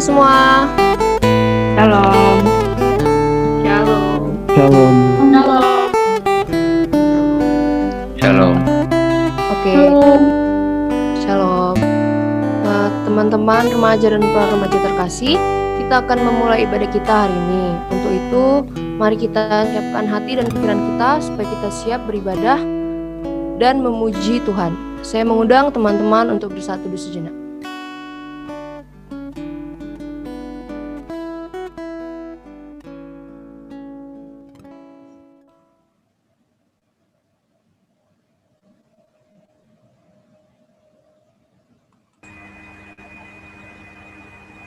semua. Shalom. Shalom. Shalom. Shalom. Shalom. Oke, shalom. Teman-teman remaja dan para remaja terkasih, kita akan memulai ibadah kita hari ini. Untuk itu, mari kita siapkan hati dan pikiran kita supaya kita siap beribadah dan memuji Tuhan. Saya mengundang teman-teman untuk bersatu di sejenak.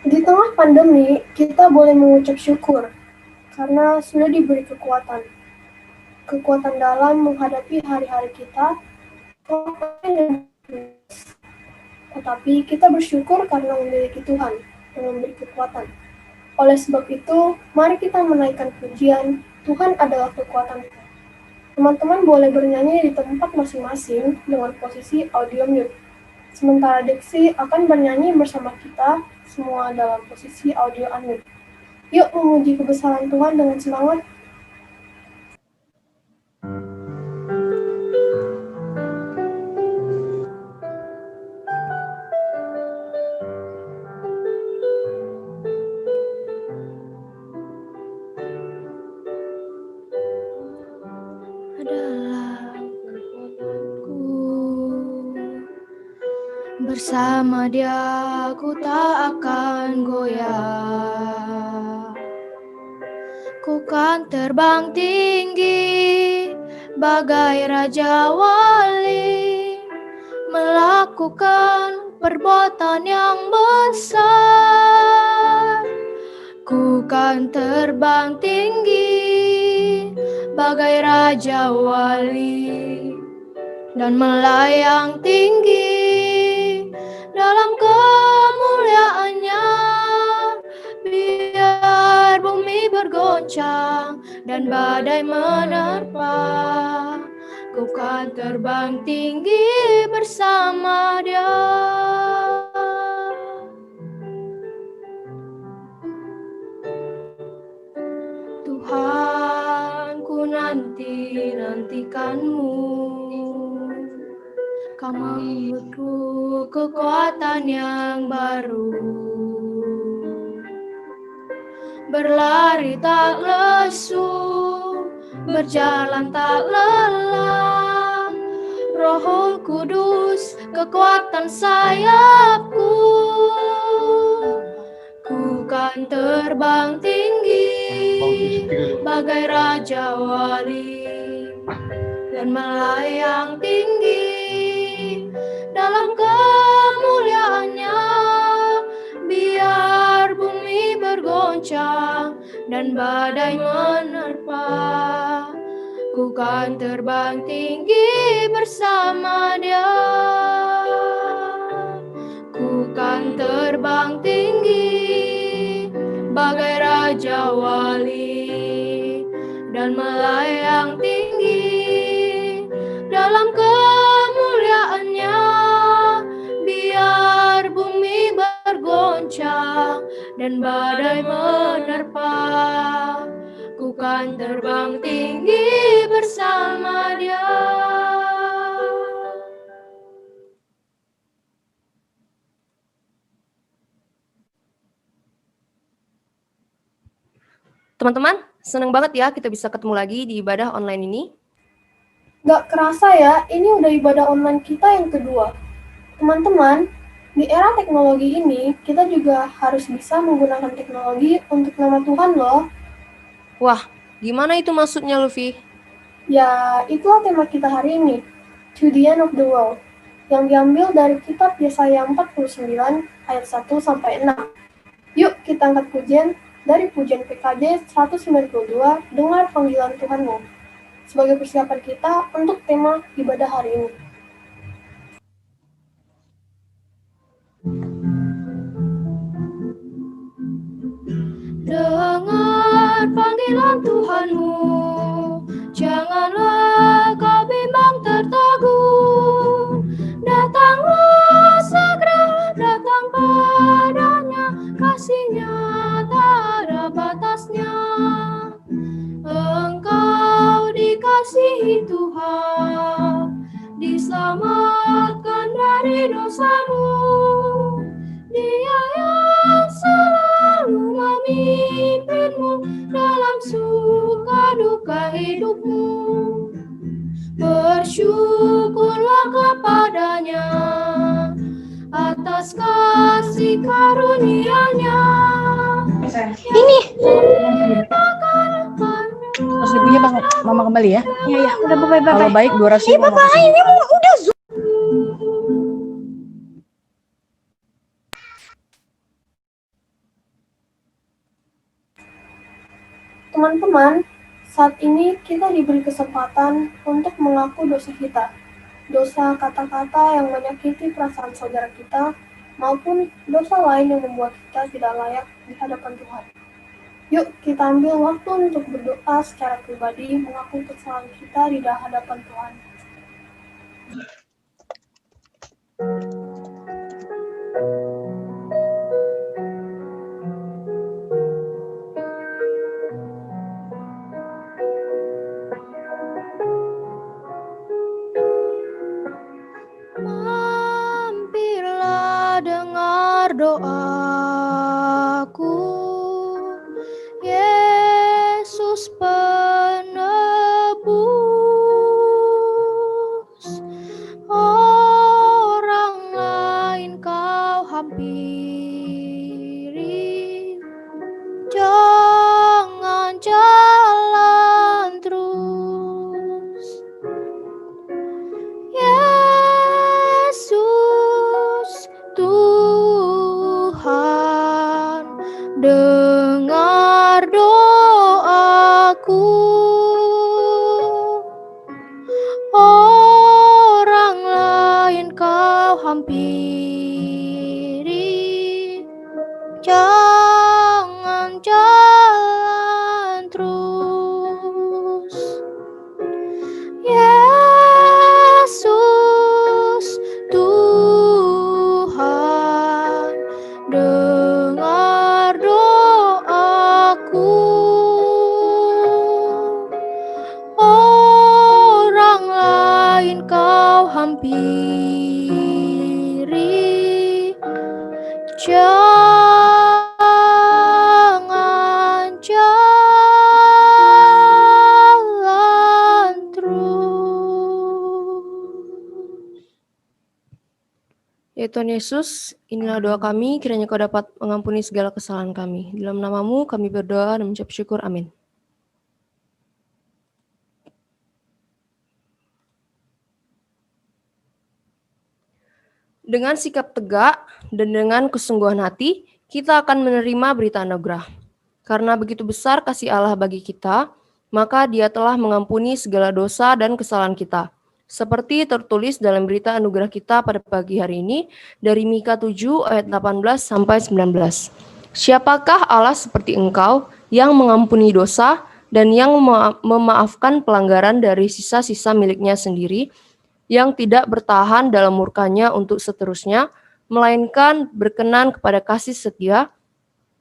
Di tengah pandemi, kita boleh mengucap syukur karena sudah diberi kekuatan. Kekuatan dalam menghadapi hari-hari kita. Tetapi kita bersyukur karena memiliki Tuhan yang memberi kekuatan. Oleh sebab itu, mari kita menaikkan pujian, Tuhan adalah kekuatan. Teman-teman boleh bernyanyi di tempat masing-masing dengan posisi audio mute. Sementara Diksi akan bernyanyi bersama kita semua dalam posisi audio unmute. Yuk memuji kebesaran Tuhan dengan semangat. Adalah kekuatanku, bersama Dia ku tak akan goyah. Ku kan terbang tinggi bagai Raja Wali, melakukan perbuatan yang besar. Ku kan terbang tinggi bagai Raja Wali dan melayang tinggi dalam kemuliaannya. Biar bumi bergoncang dan badai menerpa, ku kan terbang tinggi bersama Dia. Tuhan, ku nantikanmu, Kau memberiku kekuatan yang baru, berlari tak lesu, berjalan tak lelah. Roh Kudus, kekuatan sayapku, ku kan terbang tinggi bagai Raja Wali dan melayang tinggi dalam kemuliaannya. Biar bumi bergoncang dan badai menerpa, ku kan terbang tinggi bersama Dia. Ku kan terbang tinggi bagai Raja Wali dan melayang tinggi dalam kemuliaannya. Biar bumi bergoncang dan badai menerpa, ku kan terbang tinggi bersama Dia. Teman-teman, senang banget ya kita bisa ketemu lagi di ibadah online ini. Gak kerasa ya, ini udah ibadah online kita yang kedua. Teman-teman, di era teknologi ini, kita juga harus bisa menggunakan teknologi untuk nama Tuhan loh. Wah, gimana itu maksudnya, Luffy? Ya, itulah tema kita hari ini, To the End of the World, yang diambil dari kitab Yesaya 49 ayat 1-6. Yuk kita angkat pujian dari pujian PKJ 192, Dengar Panggilan Tuhanmu, sebagai persiapan kita untuk tema ibadah hari ini. Dengar panggilan Tuhanmu, janganlah kau bimbang tertegun. Datanglah segera, datang padanya, kasih-Nya dikasihi Tuhan, diselamatkan dari dosamu. Dia yang selalu memimpinmu dalam suka duka hidupmu. Bersyukurlah kepadanya atas kasih karunia-Nya. Ini. Terus ibunya pas mama kembali ya. Iya, udah bye-bye. Kalau baik 200 Ini Bapak ini mau udah Zoom. Teman-teman, saat ini kita diberi kesempatan untuk mengaku dosa kita. Dosa kata-kata yang menyakiti perasaan saudara kita, maupun dosa lain yang membuat kita tidak layak di hadapan Tuhan. Yuk kita ambil waktu untuk berdoa secara pribadi mengaku kesalahan kita di hadapan Tuhan. Mampirlah dengar doaku, Yesus penebus. Orang lain kau hampiri, jangan jalan terus. Yesus Tuhan, dengar doaku. Orang lain kau hampiri, jangan jalan terus. Yesus Tuhan, dengar doaku. Orang lain kau hampiri, jangan jalan terus. Ya Tuhan Yesus, inilah doa kami, kiranya Kau dapat mengampuni segala kesalahan kami. Dalam nama-Mu kami berdoa dan mengucap syukur. Amin. Dengan sikap tegak dan dengan kesungguhan hati, kita akan menerima berita anugerah. Karena begitu besar kasih Allah bagi kita, maka Dia telah mengampuni segala dosa dan kesalahan kita. Seperti tertulis dalam berita anugerah kita pada pagi hari ini, dari Mika 7 ayat 18 sampai 19. Siapakah Allah seperti Engkau yang mengampuni dosa dan yang memaafkan pelanggaran dari sisa-sisa miliknya sendiri, yang tidak bertahan dalam murkanya untuk seterusnya, melainkan berkenan kepada kasih setia.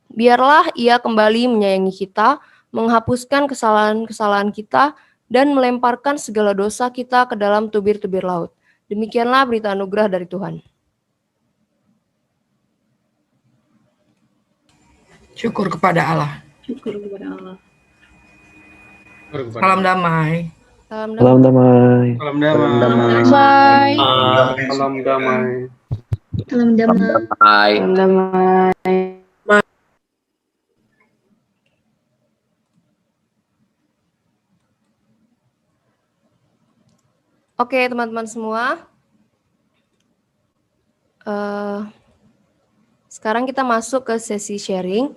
Biarlah Ia kembali menyayangi kita, menghapuskan kesalahan-kesalahan kita, dan melemparkan segala dosa kita ke dalam tubir-tubir laut. Demikianlah berita anugerah dari Tuhan. Syukur kepada Allah. Syukur kepada Allah. Salam damai. Salam Salam damai. Salam damai. Bye. Salam damai. Salam damai. Damai. Oke, teman-teman semua. Sekarang kita masuk ke sesi sharing.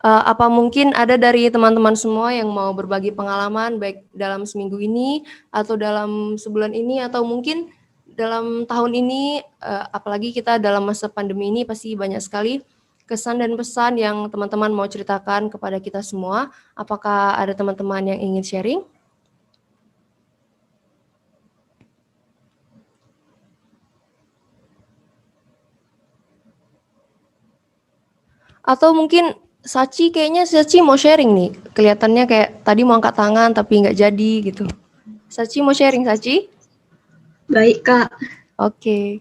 Apa mungkin ada dari teman-teman semua yang mau berbagi pengalaman baik dalam seminggu ini atau dalam sebulan ini atau mungkin dalam tahun ini, apalagi kita dalam masa pandemi ini pasti banyak sekali kesan dan pesan yang teman-teman mau ceritakan kepada kita semua. Apakah ada teman-teman yang ingin sharing? Atau mungkin kayaknya Sachi mau sharing nih. Kelihatannya kayak tadi mau angkat tangan tapi nggak jadi gitu. Sachi mau sharing, Sachi? Baik, Kak. Oke.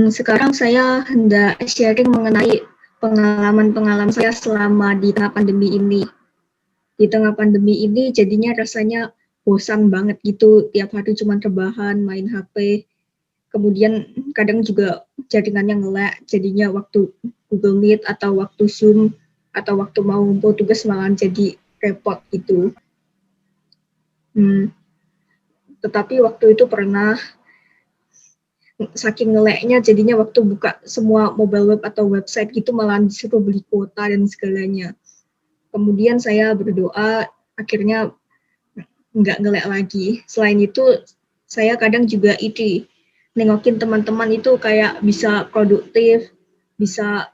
Sekarang saya hendak sharing mengenai pengalaman-pengalaman saya selama di tengah pandemi ini. Di tengah pandemi ini jadinya rasanya bosan banget gitu, tiap hari cuma rebahan, main HP. Kemudian kadang juga jaringannya nge-lag, jadinya waktu Google Meet atau waktu Zoom atau waktu mau ngumpul tugas malah jadi repot gitu. Tetapi waktu itu pernah saking nge-lag-nya jadinya waktu buka semua mobile web atau website gitu malah disuruh beli kuota dan segalanya. Kemudian saya berdoa akhirnya nggak nge-lag lagi. Selain itu saya kadang juga nengokin teman-teman itu kayak bisa produktif, bisa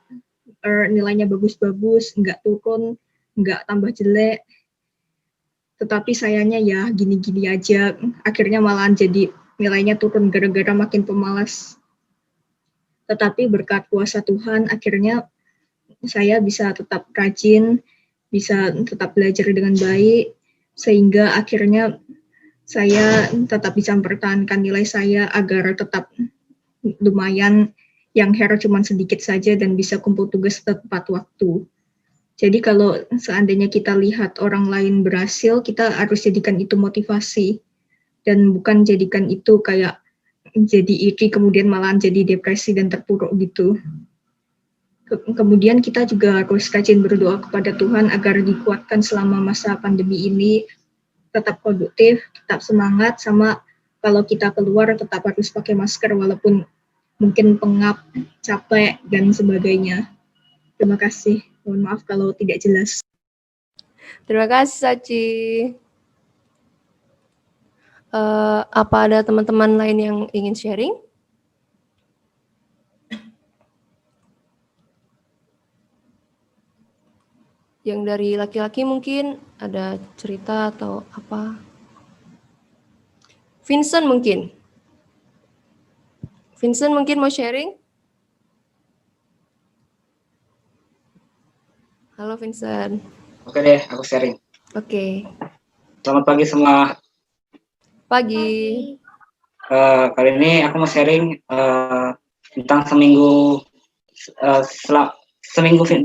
nilainya bagus-bagus, nggak turun, nggak tambah jelek. Tetapi sayangnya ya gini-gini aja, akhirnya malahan jadi nilainya turun gara-gara makin pemalas. Tetapi berkat kuasa Tuhan, akhirnya saya bisa tetap rajin, bisa tetap belajar dengan baik, sehingga akhirnya saya tetap bisa mempertahankan nilai saya agar tetap lumayan, yang error cuma sedikit saja dan bisa kumpul tugas tepat waktu. Jadi kalau seandainya kita lihat orang lain berhasil, kita harus jadikan itu motivasi dan bukan jadikan itu kayak jadi iri kemudian malah jadi depresi dan terpuruk gitu. Kemudian kita juga harus rajin berdoa kepada Tuhan agar dikuatkan selama masa pandemi ini, tetap produktif, tetap semangat, sama kalau kita keluar tetap harus pakai masker walaupun mungkin pengap, capek, dan sebagainya. Terima kasih. Mohon maaf kalau tidak jelas. Terima kasih, Sachi. Apa ada teman-teman lain yang ingin sharing? Yang dari laki-laki mungkin ada cerita atau apa? Vincent mungkin mau sharing? Halo Vincent. Oke deh, aku sharing. Oke. Selamat pagi semua. Pagi. Kali ini aku mau sharing tentang seminggu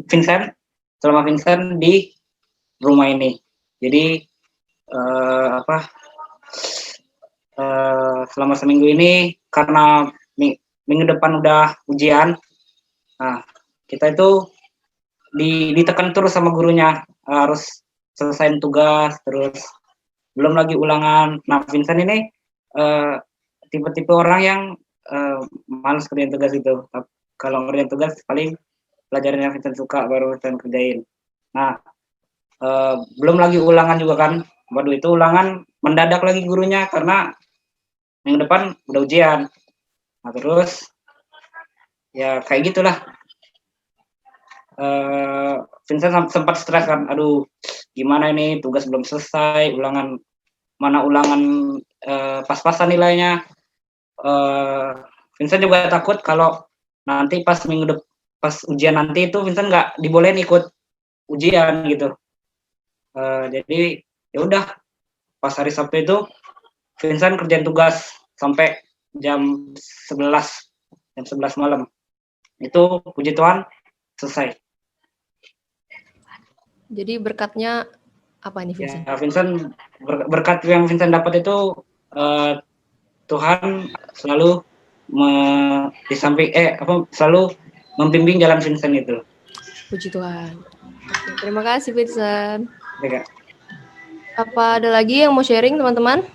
Vincent, selama Vincent di rumah ini. Jadi selama seminggu ini karena minggu depan udah ujian, nah kita itu ditekan terus sama gurunya, harus selesaiin tugas, terus belum lagi ulangan. Nah Vincent ini tipe-tipe orang yang malas kerjain tugas itu. Kalau kerjain tugas paling pelajaran yang Vincent suka baru Vincent kerjain. Nah belum lagi ulangan juga kan. Waduh, itu ulangan mendadak lagi gurunya karena minggu depan udah ujian. Nah terus ya kayak gitulah. Vincent sempat stres kan, aduh gimana ini tugas belum selesai, ulangan pas-pasan nilainya. Vincent juga takut kalau nanti pas ujian nanti itu Vincent nggak dibolehin ikut ujian gitu. Jadi ya udah, pas hari Sabtu itu Vincent kerjain tugas sampai jam 11 malam. Itu puji Tuhan selesai. Jadi berkatnya apa nih Vincent? Ya, Vincent berkat yang Vincent dapat itu Tuhan selalu selalu membimbing jalan Vincent itu. Puji Tuhan. Oke, terima kasih Vincent. Ya, apa ada lagi yang mau sharing teman-teman?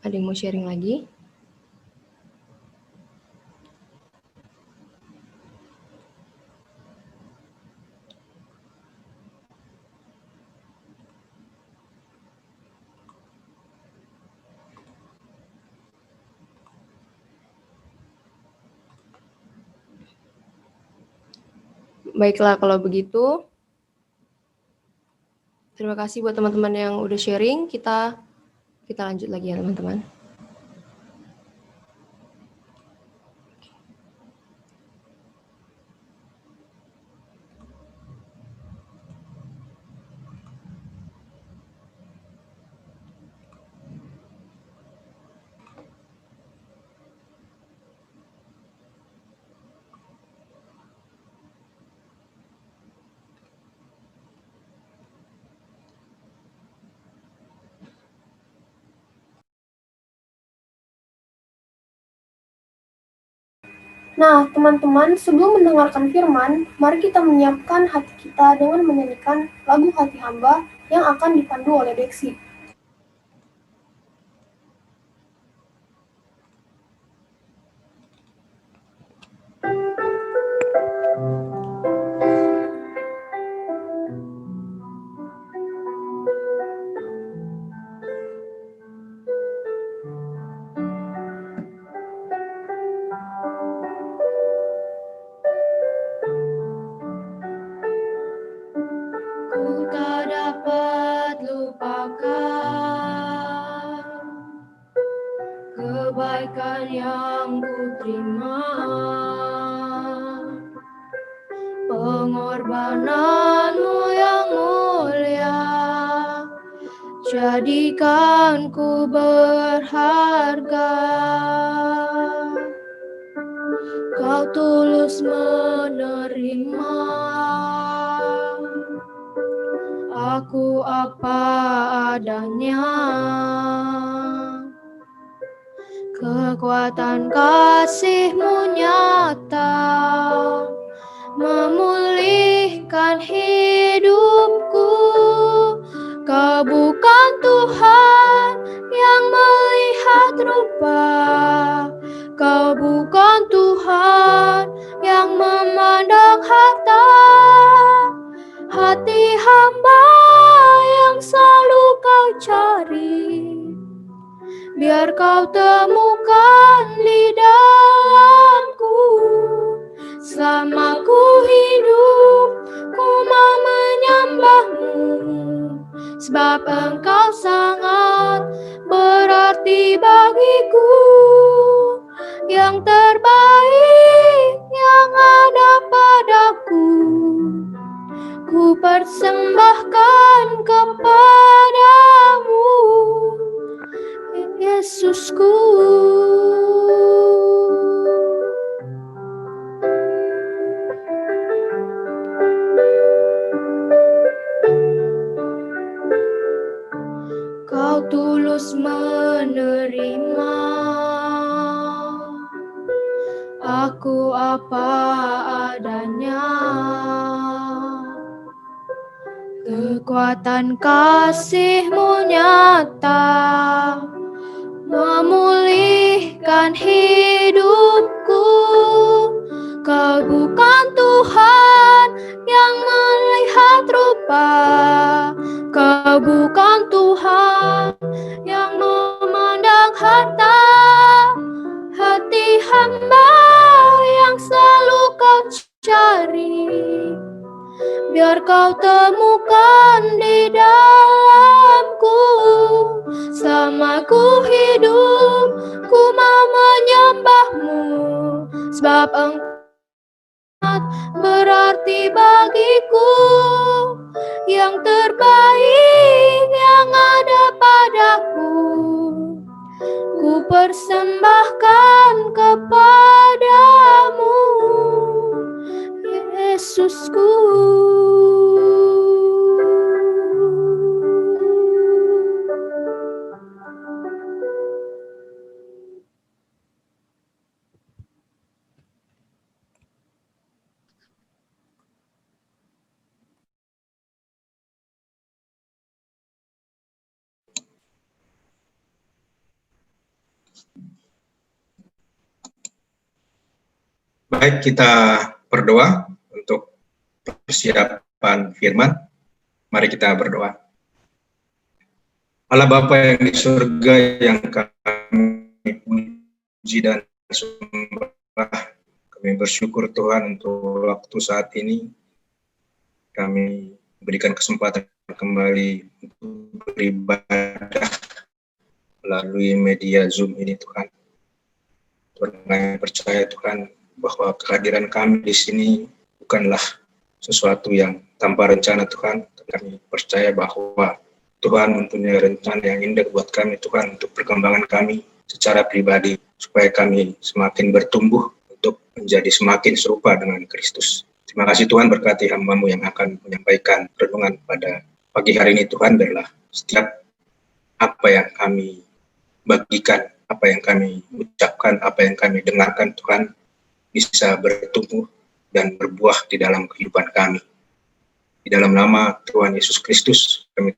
Ada yang mau sharing lagi? Baiklah kalau begitu. Terima kasih buat teman-teman yang udah sharing. Kita lanjut lagi ya teman-teman. Nah, teman-teman, sebelum mendengarkan firman, mari kita menyiapkan hati kita dengan menyanyikan lagu Hati Hamba yang akan dipandu oleh Deksi. Ku tak dapat lupakan kebaikan yang ku terima, pengorbananmu yang mulia, jadikan ku berharga. Kau tulus menerima aku apa adanya. Kekuatan kasih-Mu nyata memulihkan hidupku. Kau bukan Tuhan yang melihat rupa, Kau bukan Tuhan yang memandang harta. Hati hamba yang selalu Kau cari, biar Kau temukan di dalamku. Selama ku hidup, ku mau menyembah-Mu, sebab Engkau sangat berarti bagiku. Yang terbaik yang ada padaku, ku persembahkan kepadamu, Yesusku. Kau tulus menerima aku apa adanya. Kekuatan kasih-Mu nyata memulihkan hidupku. Kau bukan Tuhan yang melihat rupa, Kau bukan Tuhan yang memandang harta. Hati hamba yang selalu Kau cari, biar Kau temukan di dalamku. Selama ku hidup, ku mau menyembah-Mu, sebab Engkau berarti bagiku. Yang terbaik yang ada padaku, ku persembahkan kepadamu, Yesusku. Baik, kita berdoa untuk persiapan firman. Mari kita berdoa. Allah Bapa yang di surga, yang kami puji dan sembah, kami bersyukur Tuhan untuk waktu saat ini. Kami berikan kesempatan kembali untuk beribadah melalui media Zoom ini Tuhan. Tuhan, kami percaya Tuhan bahwa kehadiran kami di sini bukanlah sesuatu yang tanpa rencana Tuhan. Kami percaya bahwa Tuhan mempunyai rencana yang indah buat kami Tuhan, untuk perkembangan kami secara pribadi, supaya kami semakin bertumbuh untuk menjadi semakin serupa dengan Kristus. Terima kasih Tuhan, berkati hamba-Mu yang akan menyampaikan renungan pada pagi hari ini Tuhan. Biarlah setiap apa yang kami bagikan, apa yang kami ucapkan, apa yang kami dengarkan Tuhan, bisa bertumbuh dan berbuah di dalam kehidupan kami. Di dalam nama Tuhan Yesus Kristus kami.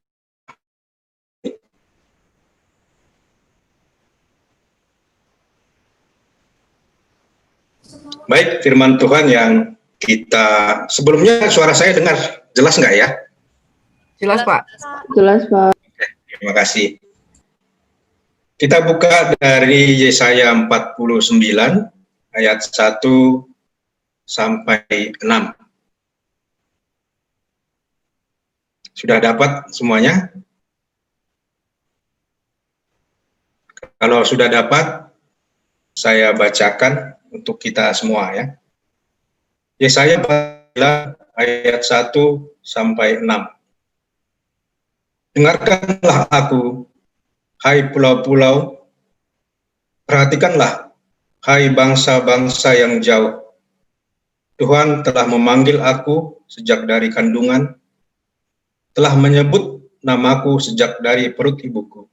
Baik, firman Tuhan yang kita sebelumnya suara saya dengar jelas nggak ya? Jelas, Pak. Jelas, Pak. Terima kasih. Kita buka dari Yesaya 49 ayat 1 sampai 6. Sudah dapat semuanya? Kalau sudah dapat, saya bacakan untuk kita semua ya. Yesaya 49 ayat 1 sampai 6. Dengarkanlah aku, hai pulau-pulau, perhatikanlah, hai bangsa-bangsa yang jauh. Tuhan telah memanggil aku sejak dari kandungan, telah menyebut namaku sejak dari perut ibuku.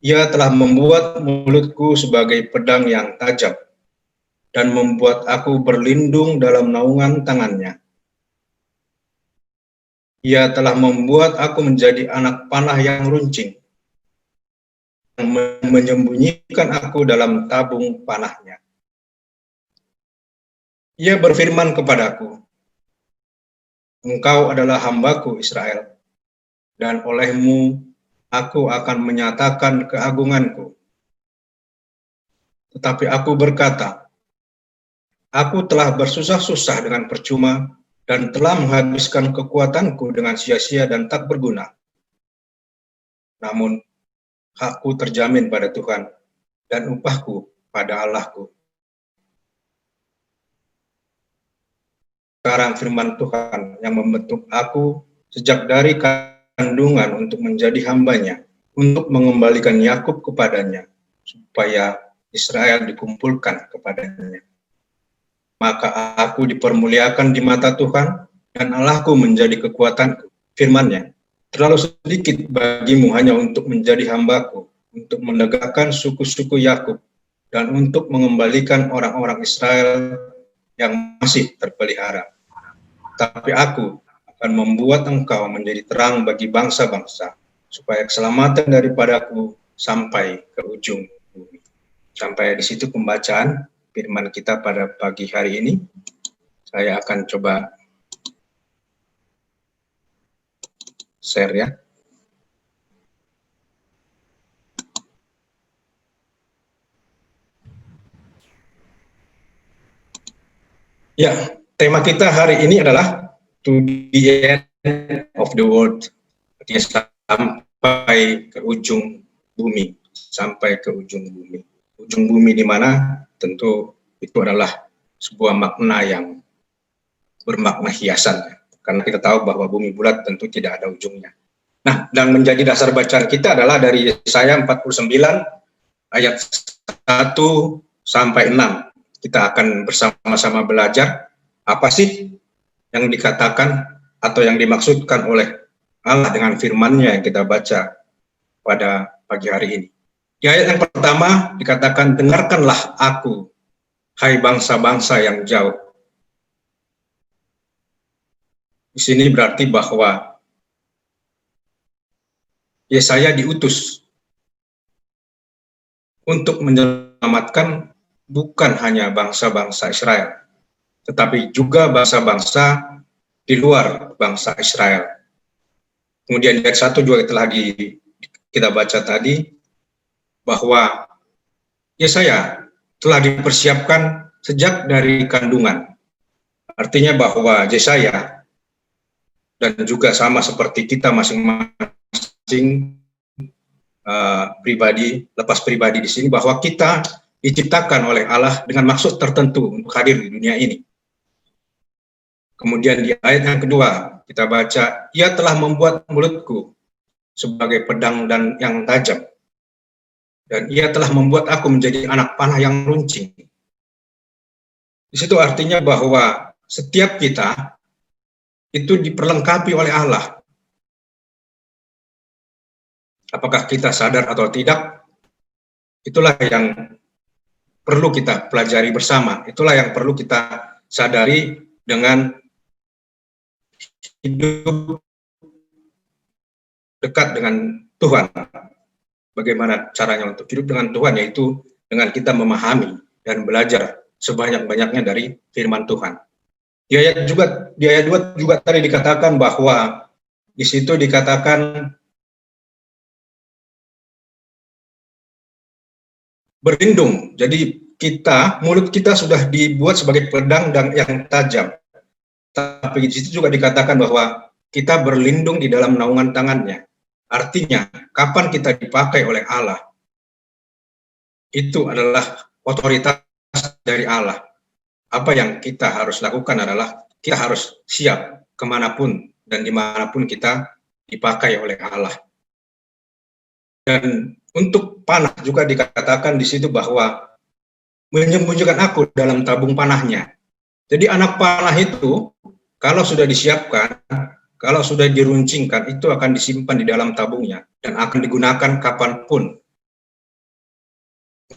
Ia telah membuat mulutku sebagai pedang yang tajam, dan membuat aku berlindung dalam naungan tangannya. Ia telah membuat aku menjadi anak panah yang runcing, yang menyembunyikan aku dalam tabung panahnya. Ia berfirman kepadaku, Engkau adalah hambaku Israel, dan olehmu aku akan menyatakan keagunganku. Tetapi aku berkata, aku telah bersusah-susah dengan percuma, dan telah menghabiskan kekuatanku dengan sia-sia dan tak berguna. Namun, hakku terjamin pada Tuhan, dan upahku pada Allahku. Sekarang firman Tuhan yang membentuk aku sejak dari kandungan untuk menjadi hambanya, untuk mengembalikan Yakub kepadanya, supaya Israel dikumpulkan kepadanya. Maka aku dipermuliakan di mata Tuhan, dan Allahku menjadi kekuatanku. Firman-Nya, terlalu sedikit bagimu hanya untuk menjadi hambaku, untuk menegakkan suku-suku Yakub, dan untuk mengembalikan orang-orang Israel yang masih terpelihara. Tapi aku akan membuat engkau menjadi terang bagi bangsa-bangsa, supaya keselamatan daripadaku sampai ke ujung bumi. Sampai di situ pembacaan firman kita pada pagi hari ini. Saya akan coba share ya. Ya, tema kita hari ini adalah to the end of the world. Artinya sampai ke ujung bumi, sampai ke ujung bumi. Ujung bumi di mana? Tentu itu adalah sebuah makna yang bermakna hiasan, karena kita tahu bahwa bumi bulat tentu tidak ada ujungnya. Nah, dan menjadi dasar bacaan kita adalah dari Yesaya 49 ayat 1 sampai 6. Kita akan bersama-sama belajar apa sih yang dikatakan atau yang dimaksudkan oleh Allah dengan firman-Nya yang kita baca pada pagi hari ini. Di ayat yang pertama dikatakan, dengarkanlah aku, hai bangsa-bangsa yang jauh. Di sini berarti bahwa Yesaya diutus untuk menyelamatkan bukan hanya bangsa-bangsa Israel, tetapi juga bangsa-bangsa di luar bangsa Israel. Kemudian ayat 1 juga telah kita baca tadi, bahwa Yesaya telah dipersiapkan sejak dari kandungan. Artinya bahwa Yesaya dan juga sama seperti kita masing-masing pribadi, lepas pribadi di sini, bahwa kita diciptakan oleh Allah dengan maksud tertentu untuk hadir di dunia ini. Kemudian di ayat yang kedua kita baca, ia telah membuat mulutku sebagai pedang dan yang tajam, dan ia telah membuat aku menjadi anak panah yang runcing. Di situ artinya bahwa setiap kita itu diperlengkapi oleh Allah. Apakah kita sadar atau tidak, itulah yang perlu kita pelajari bersama. Itulah yang perlu kita sadari dengan hidup dekat dengan Tuhan. Bagaimana caranya untuk hidup dengan Tuhan, yaitu dengan kita memahami dan belajar sebanyak-banyaknya dari firman Tuhan. Di ayat 2 juga tadi dikatakan bahwa di situ dikatakan berlindung. Jadi mulut kita sudah dibuat sebagai pedang dan yang tajam. Tapi di situ juga dikatakan bahwa kita berlindung di dalam naungan tangannya. Artinya, kapan kita dipakai oleh Allah, itu adalah otoritas dari Allah. Apa yang kita harus lakukan adalah kita harus siap kemanapun dan dimanapun kita dipakai oleh Allah. Dan untuk panah juga dikatakan di situ bahwa menyembunyikan aku dalam tabung panahnya. Jadi anak panah itu kalau sudah disiapkan, kalau sudah diruncingkan, itu akan disimpan di dalam tabungnya dan akan digunakan kapanpun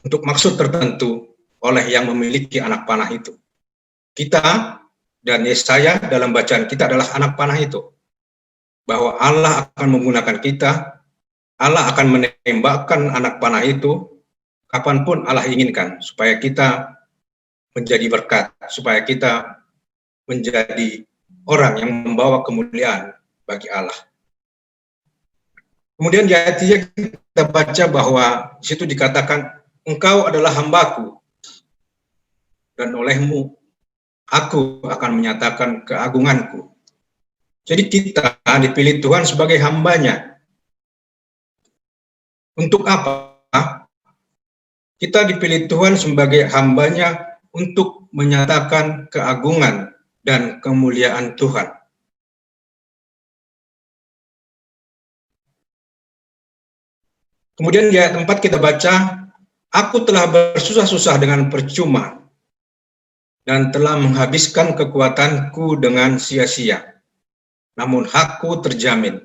untuk maksud tertentu oleh yang memiliki anak panah itu. Kita dan Yesaya dalam bacaan kita adalah anak panah itu. Bahwa Allah akan menggunakan kita, Allah akan menembakkan anak panah itu kapanpun Allah inginkan, supaya kita menjadi berkat, supaya kita menjadi orang yang membawa kemuliaan bagi Allah. Kemudian di ayat 3 kita baca bahwa di situ dikatakan, engkau adalah hambaku, dan olehmu aku akan menyatakan keagunganku. Jadi kita dipilih Tuhan sebagai hambanya. Untuk apa? Kita dipilih Tuhan sebagai hambanya untuk menyatakan keagungan dan kemuliaan Tuhan. Kemudian di ayat 4 kita baca, aku telah bersusah-susah dengan percuma dan telah menghabiskan kekuatanku dengan sia-sia. Namun hakku terjamin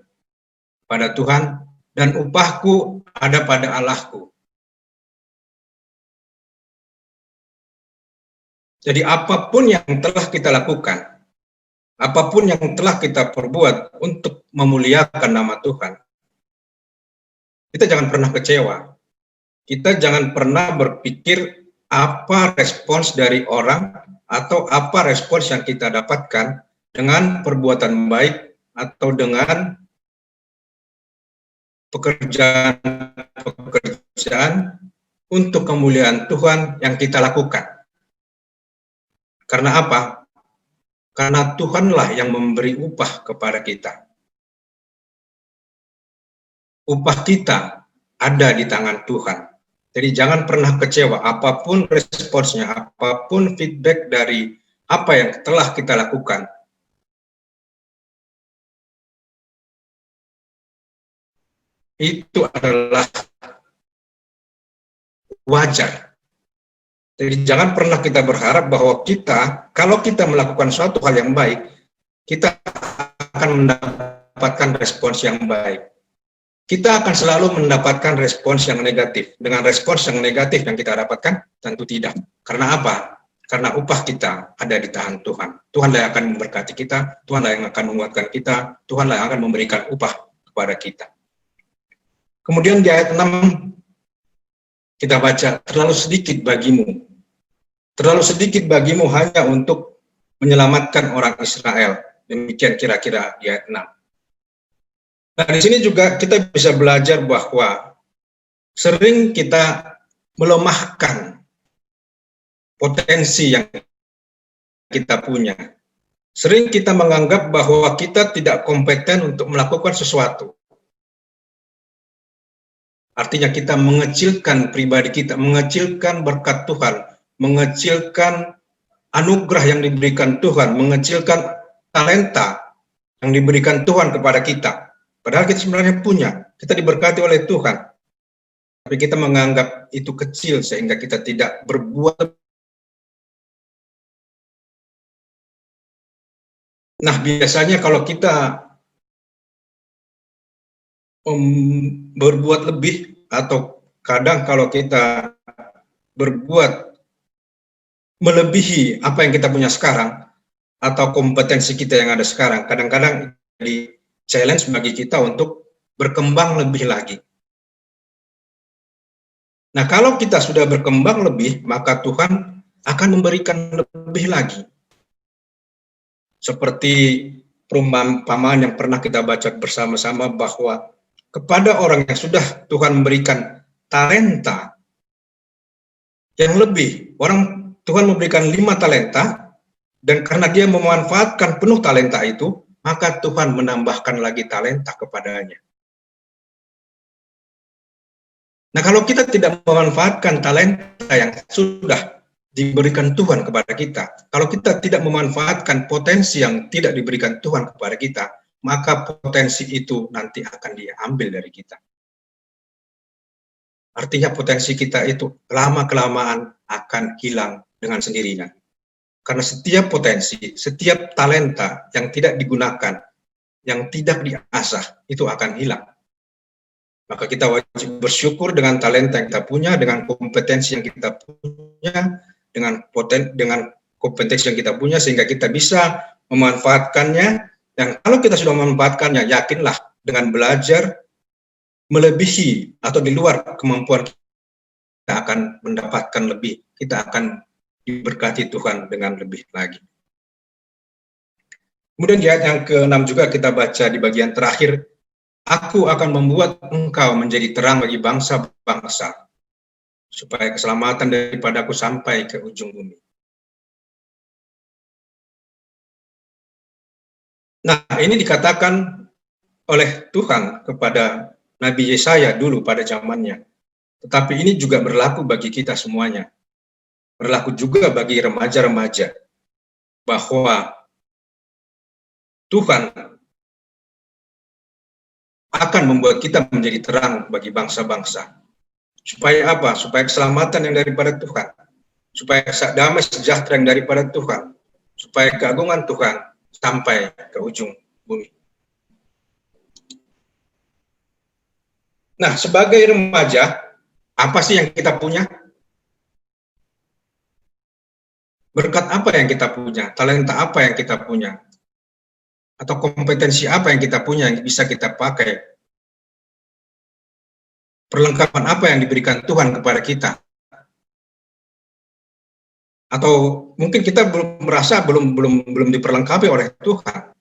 pada Tuhan dan upahku ada pada Allahku. Jadi apapun yang telah kita lakukan, apapun yang telah kita perbuat untuk memuliakan nama Tuhan, kita jangan pernah kecewa. Kita jangan pernah berpikir apa respons dari orang atau apa respons yang kita dapatkan dengan perbuatan baik atau dengan pekerjaan untuk kemuliaan Tuhan yang kita lakukan. Karena apa? Karena Tuhanlah yang memberi upah kepada kita. Upah kita ada di tangan Tuhan. Jadi jangan pernah kecewa, apapun responsnya, apapun feedback dari apa yang telah kita lakukan. Itu adalah wajar. Jadi jangan pernah kita berharap bahwa kalau kita melakukan suatu hal yang baik, kita akan mendapatkan respons yang baik. Kita akan selalu mendapatkan respons yang negatif. Dengan respons yang negatif yang kita dapatkan, tentu tidak. Karena apa? Karena upah kita ada di tangan Tuhan. Tuhanlah yang akan memberkati kita, Tuhanlah yang akan menguatkan kita, Tuhanlah yang akan memberikan upah kepada kita. Kemudian di ayat 6, kita baca, terlalu sedikit bagimu. Terlalu sedikit bagimu hanya untuk menyelamatkan orang Israel. Demikian kira-kira di ayat 6. Nah, di sini juga kita bisa belajar bahwa sering kita melemahkan potensi yang kita punya. Sering kita menganggap bahwa kita tidak kompeten untuk melakukan sesuatu. Artinya kita mengecilkan pribadi kita, mengecilkan berkat Tuhan, mengecilkan anugerah yang diberikan Tuhan, mengecilkan talenta yang diberikan Tuhan kepada kita. Padahal kita sebenarnya punya, kita diberkati oleh Tuhan. Tapi kita menganggap itu kecil sehingga kita tidak berbuat. Nah, biasanya kalau kita berbuat lebih, atau kadang kalau kita berbuat melebihi apa yang kita punya sekarang atau kompetensi kita yang ada sekarang. Kadang-kadang jadi challenge bagi kita untuk berkembang lebih lagi. Nah, kalau kita sudah berkembang lebih, maka Tuhan akan memberikan lebih lagi. Seperti perumpamaan yang pernah kita baca bersama-sama, bahwa kepada orang yang sudah Tuhan memberikan talenta yang lebih, Tuhan memberikan 5 talenta, dan karena dia memanfaatkan penuh talenta itu, maka Tuhan menambahkan lagi talenta kepadanya. Nah, kalau kita tidak memanfaatkan talenta yang sudah diberikan Tuhan kepada kita, kalau kita tidak memanfaatkan potensi yang tidak diberikan Tuhan kepada kita, maka potensi itu nanti akan diambil dari kita. Artinya potensi kita itu lama-kelamaan akan hilang dengan sendirinya. Karena setiap potensi, setiap talenta yang tidak digunakan, yang tidak diasah, itu akan hilang. Maka kita wajib bersyukur dengan talenta yang kita punya, dengan kompetensi yang kita punya, dengan kompetensi yang kita punya, sehingga kita bisa memanfaatkannya. Dan kalau kita sudah memanfaatkannya, yakinlah dengan belajar melebihi atau di luar kemampuan kita akan mendapatkan lebih. Kita akan diberkati Tuhan dengan lebih lagi. Kemudian di ayat yang ke-6 juga kita baca di bagian terakhir, aku akan membuat engkau menjadi terang bagi bangsa-bangsa, supaya keselamatan daripadaku sampai ke ujung bumi. Nah, ini dikatakan oleh Tuhan kepada Nabi Yesaya dulu pada zamannya. Tetapi ini juga berlaku bagi kita semuanya. Berlaku juga bagi remaja-remaja, bahwa Tuhan akan membuat kita menjadi terang bagi bangsa-bangsa. Supaya apa? Supaya keselamatan yang daripada Tuhan, supaya damai sejahtera yang daripada Tuhan, supaya keagungan Tuhan sampai ke ujung bumi. Nah, sebagai remaja, apa sih yang kita punya? Berkat apa yang kita punya? Talenta apa yang kita punya? Atau kompetensi apa yang kita punya yang bisa kita pakai? Perlengkapan apa yang diberikan Tuhan kepada kita? Atau mungkin kita merasa belum diperlengkapi oleh Tuhan.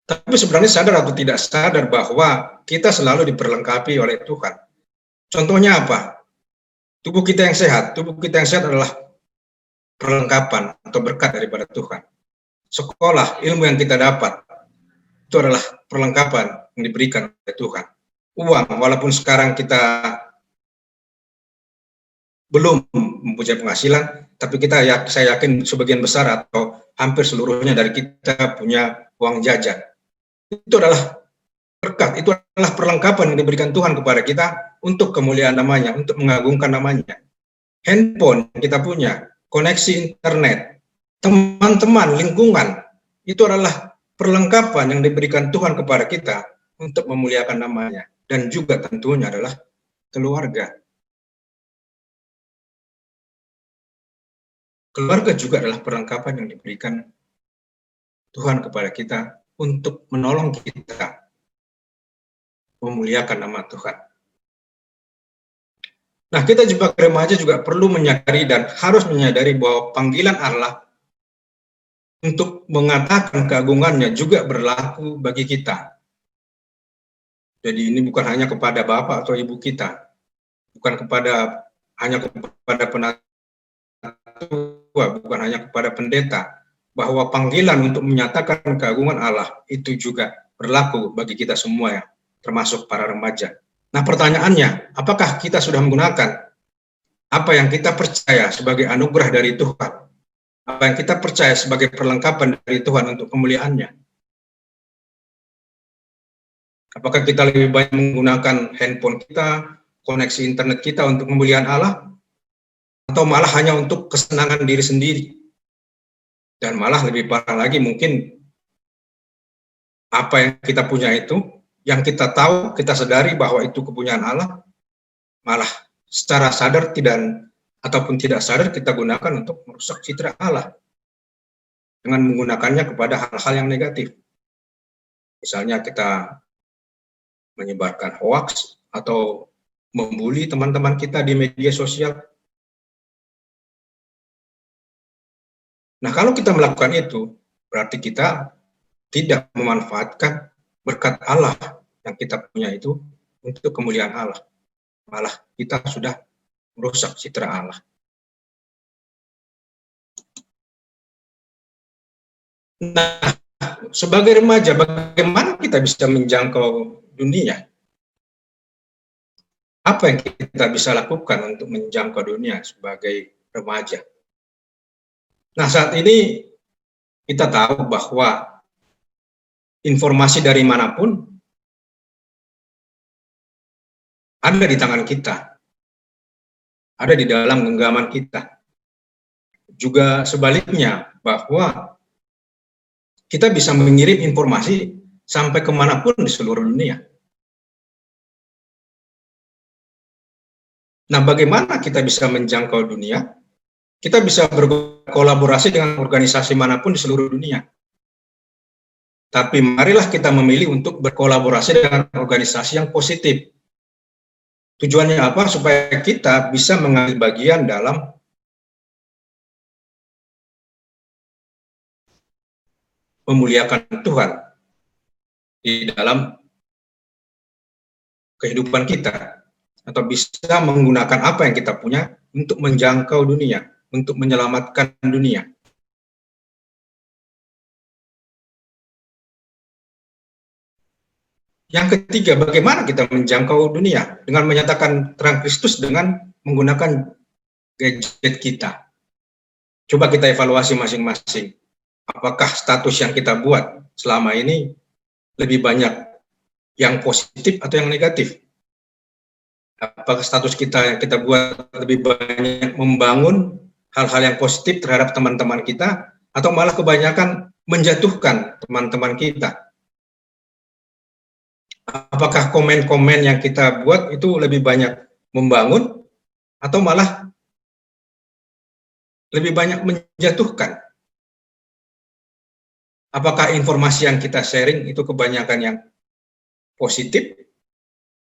Tapi sebenarnya sadar atau tidak sadar bahwa kita selalu diperlengkapi oleh Tuhan. Contohnya apa? Tubuh kita yang sehat. Tubuh kita yang sehat adalah perlengkapan atau berkat daripada Tuhan. Sekolah, ilmu yang kita dapat, itu adalah perlengkapan yang diberikan oleh Tuhan. Uang, walaupun sekarang kita belum mempunyai penghasilan, tapi saya yakin sebagian besar atau hampir seluruhnya dari kita punya uang jajan. Itu adalah berkat, itu adalah perlengkapan yang diberikan Tuhan kepada kita untuk kemuliaan namanya, untuk mengagungkan namanya. Handphone yang kita punya, koneksi internet, teman-teman, lingkungan, itu adalah perlengkapan yang diberikan Tuhan kepada kita untuk memuliakan namanya. Dan juga tentunya adalah keluarga. Keluarga juga adalah perlengkapan yang diberikan Tuhan kepada kita untuk menolong kita memuliakan nama Tuhan. Nah, kita juga remaja juga perlu menyadari dan harus menyadari bahwa panggilan Allah untuk mengatakan keagungannya juga berlaku bagi kita. Jadi ini bukan hanya kepada bapak atau ibu kita, bukan hanya kepada penatua, bukan hanya kepada pendeta, bahwa panggilan untuk menyatakan keagungan Allah itu juga berlaku bagi kita semua ya, termasuk para remaja. Nah, pertanyaannya, apakah kita sudah menggunakan apa yang kita percaya sebagai anugerah dari Tuhan? Apa yang kita percaya sebagai perlengkapan dari Tuhan untuk kemuliaannya? Apakah kita lebih banyak menggunakan handphone kita, koneksi internet kita untuk kemuliaan Allah? Atau malah hanya untuk kesenangan diri sendiri? Dan malah lebih parah lagi mungkin apa yang kita punya itu, yang kita tahu, kita sadari bahwa itu kepunyaan Allah, malah secara sadar ataupun tidak sadar kita gunakan untuk merusak citra Allah dengan menggunakannya kepada hal-hal yang negatif. Misalnya kita menyebarkan hoaks atau membuli teman-teman kita di media sosial. Nah, kalau kita melakukan itu, berarti kita tidak memanfaatkan berkat Allah yang kita punya itu untuk kemuliaan Allah. Malah kita sudah merusak citra Allah. Nah, sebagai remaja, bagaimana kita bisa menjangkau dunia? Apa yang kita bisa lakukan untuk menjangkau dunia sebagai remaja? Nah, saat ini kita tahu bahwa informasi dari manapun ada di tangan kita, ada di dalam genggaman kita. Juga sebaliknya, bahwa kita bisa mengirim informasi sampai kemanapun di seluruh dunia. Nah, bagaimana kita bisa menjangkau dunia? Kita bisa berkolaborasi dengan organisasi manapun di seluruh dunia. Tapi marilah kita memilih untuk berkolaborasi dengan organisasi yang positif. Tujuannya apa? Supaya kita bisa mengambil bagian dalam memuliakan Tuhan di dalam kehidupan kita, atau bisa menggunakan apa yang kita punya untuk menjangkau dunia, untuk menyelamatkan dunia. Yang ketiga, bagaimana kita menjangkau dunia? Dengan menyatakan terang Kristus dengan menggunakan gadget kita. Coba kita evaluasi masing-masing. Apakah status yang kita buat selama ini lebih banyak yang positif atau yang negatif? Apakah status kita yang kita buat lebih banyak membangun hal-hal yang positif terhadap teman-teman kita, atau malah kebanyakan menjatuhkan teman-teman kita? Apakah komen-komen yang kita buat itu lebih banyak membangun atau malah lebih banyak menjatuhkan? Apakah informasi yang kita sharing itu kebanyakan yang positif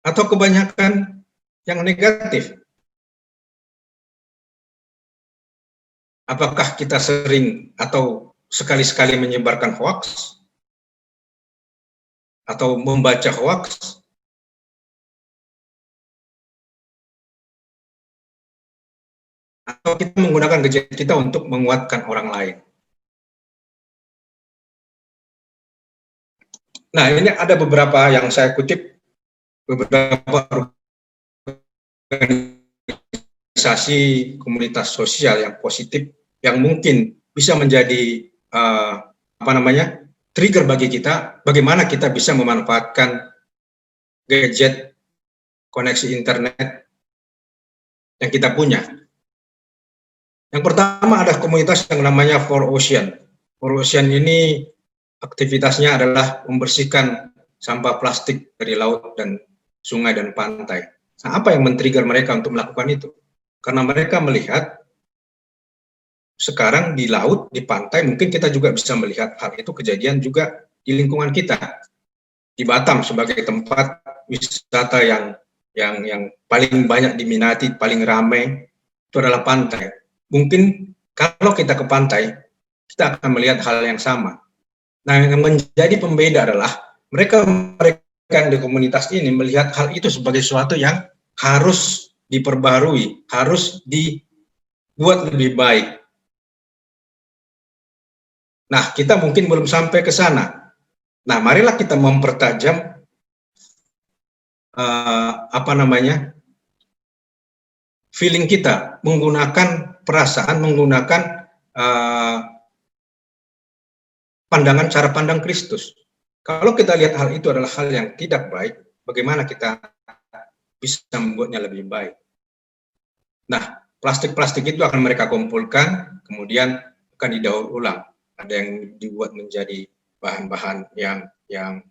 atau kebanyakan yang negatif? Apakah kita sering atau sekali-sekali menyebarkan hoaks atau membaca hoaks? Atau kita menggunakan gadget kita untuk menguatkan orang lain? Nah, ini ada beberapa yang saya kutip, beberapa organisasi komunitas sosial yang positif yang mungkin bisa menjadi trigger bagi kita, bagaimana kita bisa memanfaatkan gadget, koneksi internet yang kita punya. Yang pertama ada komunitas yang namanya 4Ocean. 4Ocean ini aktivitasnya adalah membersihkan sampah plastik dari laut dan sungai dan pantai. Nah, apa yang men-trigger mereka untuk melakukan itu? Karena mereka melihat sekarang di laut, di pantai, mungkin kita juga bisa melihat hal itu kejadian juga di lingkungan kita. Di Batam sebagai tempat wisata yang paling banyak diminati, paling ramai, itu adalah pantai. Mungkin kalau kita ke pantai, kita akan melihat hal yang sama. Nah, yang menjadi pembeda adalah mereka di komunitas ini melihat hal itu sebagai sesuatu yang harus diperbarui, harus dibuat lebih baik. Nah, kita mungkin belum sampai ke sana. Nah, marilah kita mempertajam feeling kita, menggunakan perasaan, menggunakan pandangan cara pandang Kristus. Kalau kita lihat hal itu adalah hal yang tidak baik, bagaimana kita bisa membuatnya lebih baik? Nah, plastik-plastik itu akan mereka kumpulkan, kemudian akan didaur ulang. Ada yang dibuat menjadi bahan-bahan yang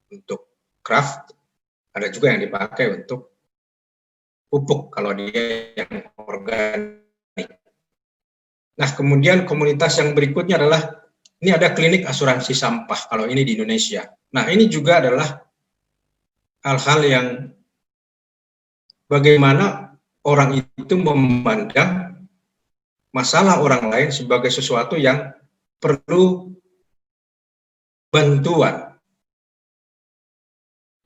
untuk craft, Ada juga yang dipakai untuk pupuk kalau dia yang organik. Nah, kemudian komunitas yang berikutnya adalah, ini ada klinik asuransi sampah kalau ini di Indonesia. Nah, ini juga adalah hal-hal yang bagaimana orang itu memandang masalah orang lain sebagai sesuatu yang perlu bantuan.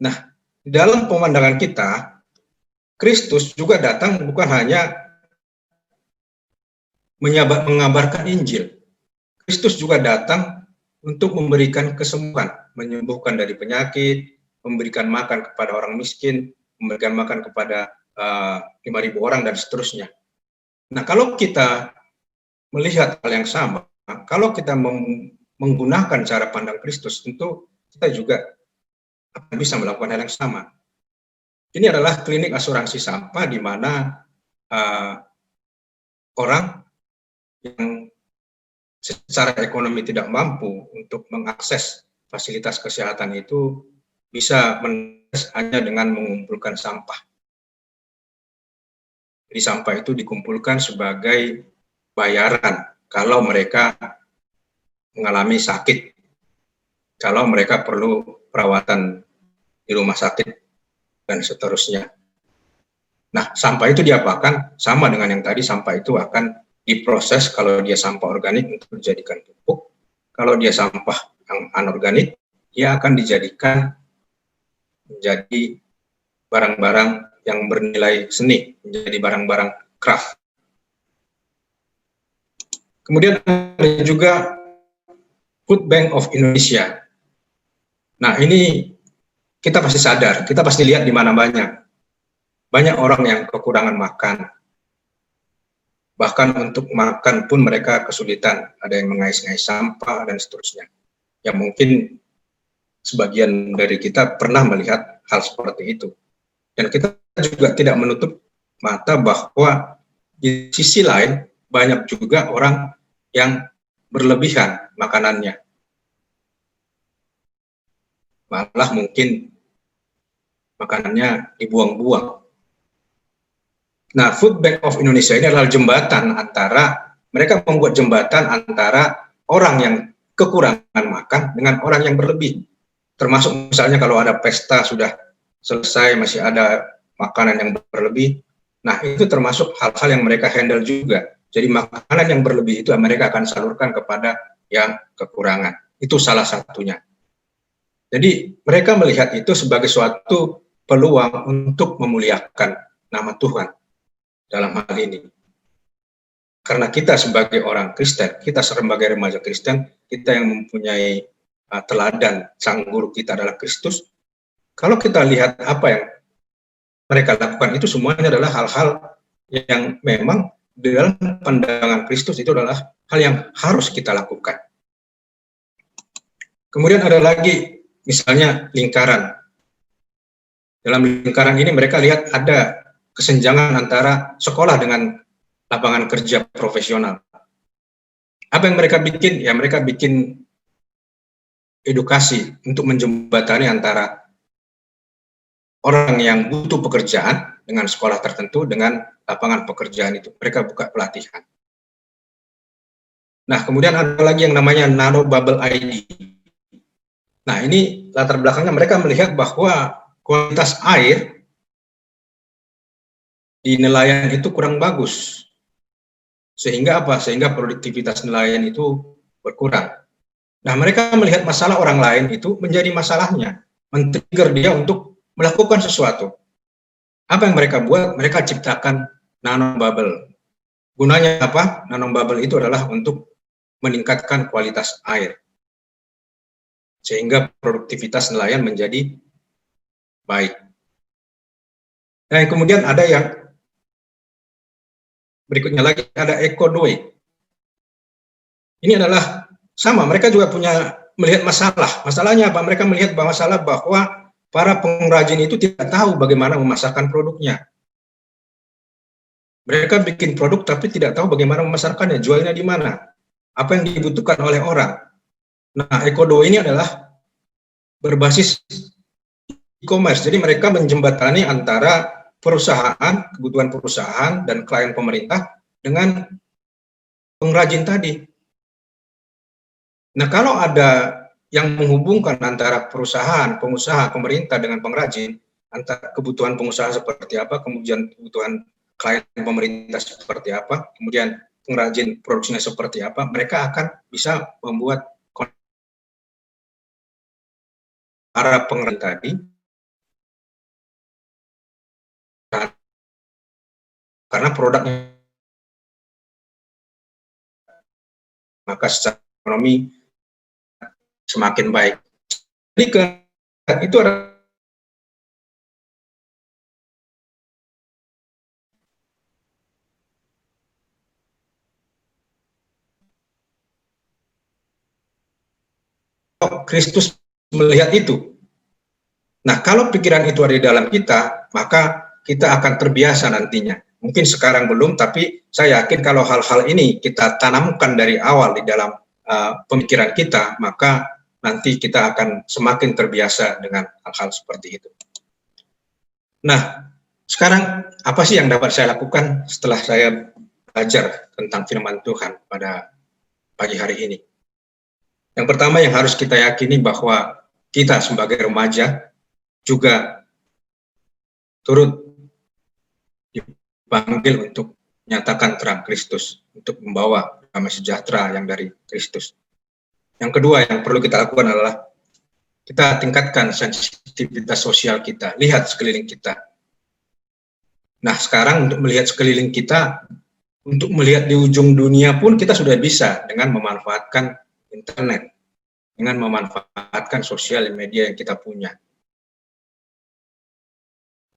Nah, dalam pemandangan kita, Kristus juga datang bukan hanya mengabarkan Injil. Kristus juga datang untuk memberikan kesembuhan, menyembuhkan dari penyakit, memberikan makan kepada orang miskin, memberikan makan kepada 5.000 orang dan seterusnya. Nah, kalau kita melihat hal yang sama, kalau kita menggunakan cara pandang Kristus, tentu kita juga akan bisa melakukan hal yang sama. Ini adalah klinik asuransi sampah di mana orang yang secara ekonomi tidak mampu untuk mengakses fasilitas kesehatan itu bisa mengakses hanya dengan mengumpulkan sampah. Jadi sampah itu dikumpulkan sebagai bayaran kalau mereka mengalami sakit, kalau mereka perlu perawatan di rumah sakit, dan seterusnya. Nah, sampah itu diapakan? Sama dengan yang tadi, sampah itu akan diproses kalau dia sampah organik untuk dijadikan pupuk. Kalau dia sampah yang anorganik, dia akan dijadikan menjadi barang-barang yang bernilai seni, menjadi barang-barang craft. Kemudian ada juga Food Bank of Indonesia. Nah, ini kita pasti sadar, kita pasti lihat di mana banyak orang yang kekurangan makan. Bahkan untuk makan pun mereka kesulitan, ada yang mengais-ngais sampah dan seterusnya. Ya mungkin sebagian dari kita pernah melihat hal seperti itu. Dan kita juga tidak menutup mata bahwa di sisi lain banyak juga orang yang berlebihan makanannya. Malah mungkin makanannya dibuang-buang. Nah, Food Bank of Indonesia ini adalah jembatan antara, mereka membuat jembatan antara orang yang kekurangan makan dengan orang yang berlebih. Termasuk misalnya kalau ada pesta sudah selesai masih ada makanan yang berlebih, nah itu termasuk hal-hal yang mereka handle juga. Jadi makanan yang berlebih itu mereka akan salurkan kepada yang kekurangan. Itu salah satunya. Jadi mereka melihat itu sebagai suatu peluang untuk memuliakan nama Tuhan dalam hal ini. Karena kita sebagai orang Kristen, kita sebagai remaja Kristen, kita yang mempunyai teladan sang guru kita adalah Kristus. Kalau kita lihat apa yang mereka lakukan, itu semuanya adalah hal-hal yang memang dalam pandangan Kristus itu adalah hal yang harus kita lakukan. Kemudian ada lagi misalnya lingkaran. Dalam lingkaran ini mereka lihat ada kesenjangan antara sekolah dengan lapangan kerja profesional. Apa yang mereka bikin? Ya mereka bikin edukasi untuk menjembatani antara orang yang butuh pekerjaan dengan sekolah tertentu dengan lapangan pekerjaan itu. Mereka buka pelatihan. Nah, kemudian ada lagi yang namanya Nano Bubble ID. Nah, ini latar belakangnya mereka melihat bahwa kualitas air di nelayan itu kurang bagus. Sehingga apa? Sehingga produktivitas nelayan itu berkurang. Nah, mereka melihat masalah orang lain itu menjadi masalahnya. Men-trigger dia untuk melakukan sesuatu. Apa yang mereka buat? Mereka ciptakan nano bubble. Gunanya apa? Nano bubble itu adalah untuk meningkatkan kualitas air. Sehingga produktivitas nelayan menjadi baik. Nah, kemudian ada yang berikutnya lagi, ada eco-doi. Ini adalah sama, mereka juga punya melihat masalah. Masalahnya apa? Mereka melihat masalah bahwa para pengrajin itu tidak tahu bagaimana memasarkan produknya. Mereka bikin produk tapi tidak tahu bagaimana memasarkannya, jualnya di mana, apa yang dibutuhkan oleh orang. Nah, eco-doi ini adalah berbasis e-commerce. Jadi mereka menjembatani antara perusahaan, kebutuhan perusahaan dan klien pemerintah dengan pengrajin tadi. Nah, kalau ada yang menghubungkan antara perusahaan, pengusaha, pemerintah dengan pengrajin, antara kebutuhan pengusaha seperti apa, kemudian kebutuhan klien pemerintah seperti apa, kemudian pengrajin produksinya seperti apa, mereka akan bisa membuat para pengrajin tadi karena produknya, maka secara ekonomi semakin baik. Jadi itu ada Kristus melihat itu. Nah, kalau pikiran itu ada di dalam kita, maka kita akan terbiasa nantinya. Mungkin sekarang belum, tapi saya yakin kalau hal-hal ini kita tanamkan dari awal di dalam pemikiran kita, maka nanti kita akan semakin terbiasa dengan hal-hal seperti itu. Nah, sekarang apa sih yang dapat saya lakukan setelah saya belajar tentang firman Tuhan pada pagi hari ini? Yang pertama yang harus kita yakini bahwa kita sebagai remaja juga turut dipanggil untuk menyatakan terang Kristus, untuk membawa damai sejahtera yang dari Kristus. Yang kedua yang perlu kita lakukan adalah kita tingkatkan sensitivitas sosial kita, lihat sekeliling kita. Nah, sekarang untuk melihat sekeliling kita, untuk melihat di ujung dunia pun kita sudah bisa dengan memanfaatkan internet, dengan memanfaatkan sosial media yang kita punya.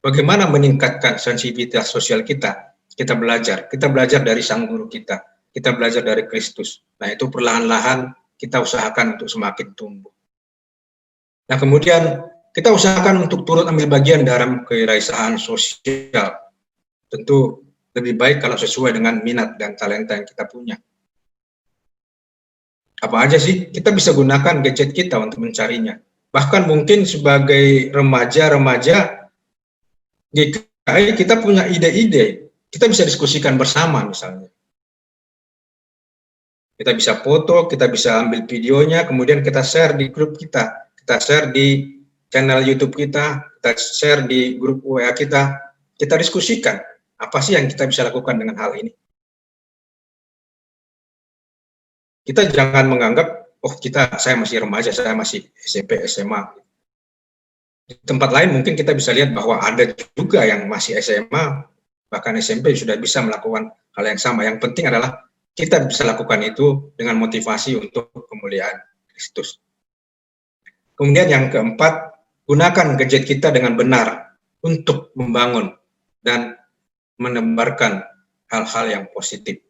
Bagaimana meningkatkan sensitivitas sosial kita? Kita belajar dari sang guru kita belajar dari Kristus. Nah, itu perlahan-lahan kita usahakan untuk semakin tumbuh. Nah, kemudian kita usahakan untuk turut ambil bagian dalam keiraisahan sosial. Tentu lebih baik kalau sesuai dengan minat dan talenta yang kita punya. Apa aja sih? Kita bisa gunakan gadget kita untuk mencarinya. Bahkan mungkin sebagai remaja-remaja GKI kita punya ide-ide. Kita bisa diskusikan bersama misalnya. Kita bisa foto, kita bisa ambil videonya, kemudian kita share di grup kita. Kita share di channel YouTube kita share di grup WA kita diskusikan. Apa sih yang kita bisa lakukan dengan hal ini? Kita jangan menganggap, oh saya masih remaja, saya masih SMP, SMA. Di tempat lain mungkin kita bisa lihat bahwa ada juga yang masih SMA, bahkan SMP sudah bisa melakukan hal yang sama. Yang penting adalah kita bisa lakukan itu dengan motivasi untuk kemuliaan Kristus. Kemudian yang keempat, gunakan gadget kita dengan benar untuk membangun dan menebarkan hal-hal yang positif.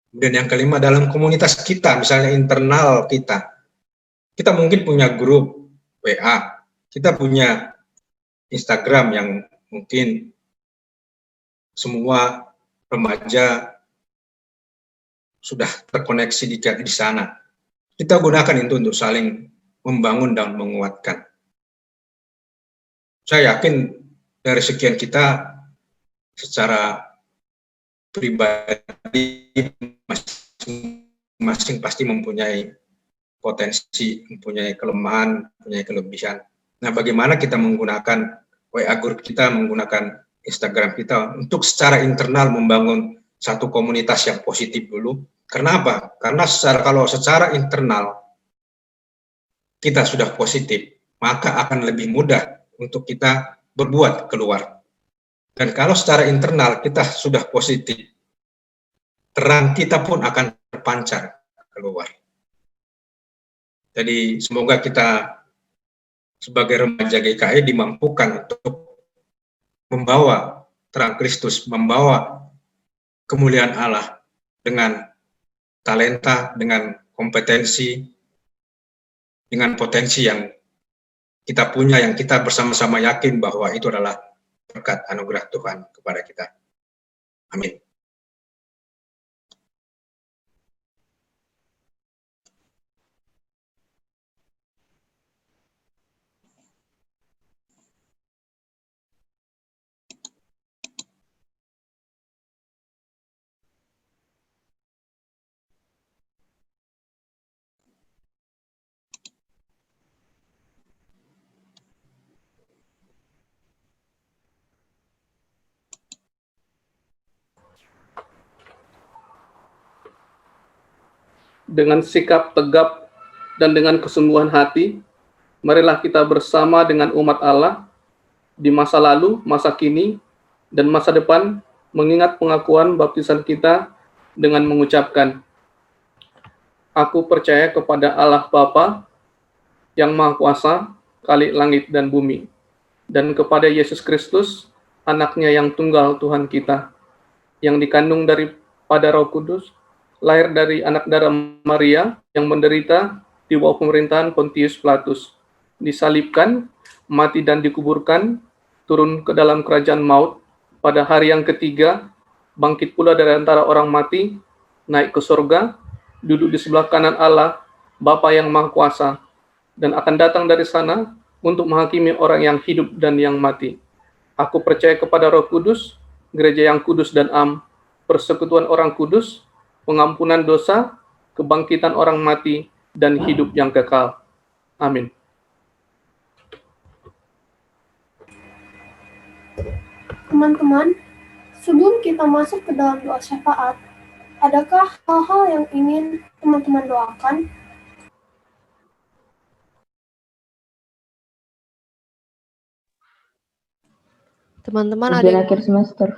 Kemudian yang kelima, dalam komunitas kita, misalnya internal kita mungkin punya grup WA, kita punya Instagram yang mungkin semua remaja sudah terkoneksi di sana. Kita gunakan itu untuk saling membangun dan menguatkan. Saya yakin dari sekian kita secara pribadi masing-masing pasti mempunyai potensi, mempunyai kelemahan, mempunyai kelebihan. Nah, bagaimana kita menggunakan WA group kita, menggunakan Instagram kita untuk secara internal membangun satu komunitas yang positif dulu. Karena apa? Karena kalau secara internal kita sudah positif, maka akan lebih mudah untuk kita berbuat keluar. Dan kalau secara internal kita sudah positif, terang kita pun akan terpancar keluar. Jadi semoga kita sebagai remaja GKI dimampukan untuk membawa terang Kristus, membawa kemuliaan Allah dengan talenta, dengan kompetensi, dengan potensi yang kita punya, yang kita bersama-sama yakin bahwa itu adalah berkat anugerah Tuhan kepada kita. Amin. dengan sikap tegap dan dengan kesungguhan hati, marilah kita bersama dengan umat Allah di masa lalu, masa kini, dan masa depan mengingat pengakuan baptisan kita dengan mengucapkan, Aku percaya kepada Allah Bapa yang Maha Kuasa, Khalik langit dan bumi, dan kepada Yesus Kristus, anaknya yang tunggal Tuhan kita, yang dikandung daripada Roh Kudus, lahir dari anak darah Maria, yang menderita di bawah pemerintahan Pontius Pilatus, disalibkan, mati dan dikuburkan, turun ke dalam kerajaan maut, pada hari yang ketiga, bangkit pula dari antara orang mati, naik ke surga, duduk di sebelah kanan Allah, Bapa yang Maha Kuasa, dan akan datang dari sana untuk menghakimi orang yang hidup dan yang mati. Aku percaya kepada Roh Kudus, gereja yang kudus dan am, persekutuan orang kudus, pengampunan dosa, kebangkitan orang mati, dan hidup yang kekal. Amin. Teman-teman, sebelum kita masuk ke dalam doa syafaat, adakah hal-hal yang ingin teman-teman doakan? Teman-teman ada Ujian yang akhir semester.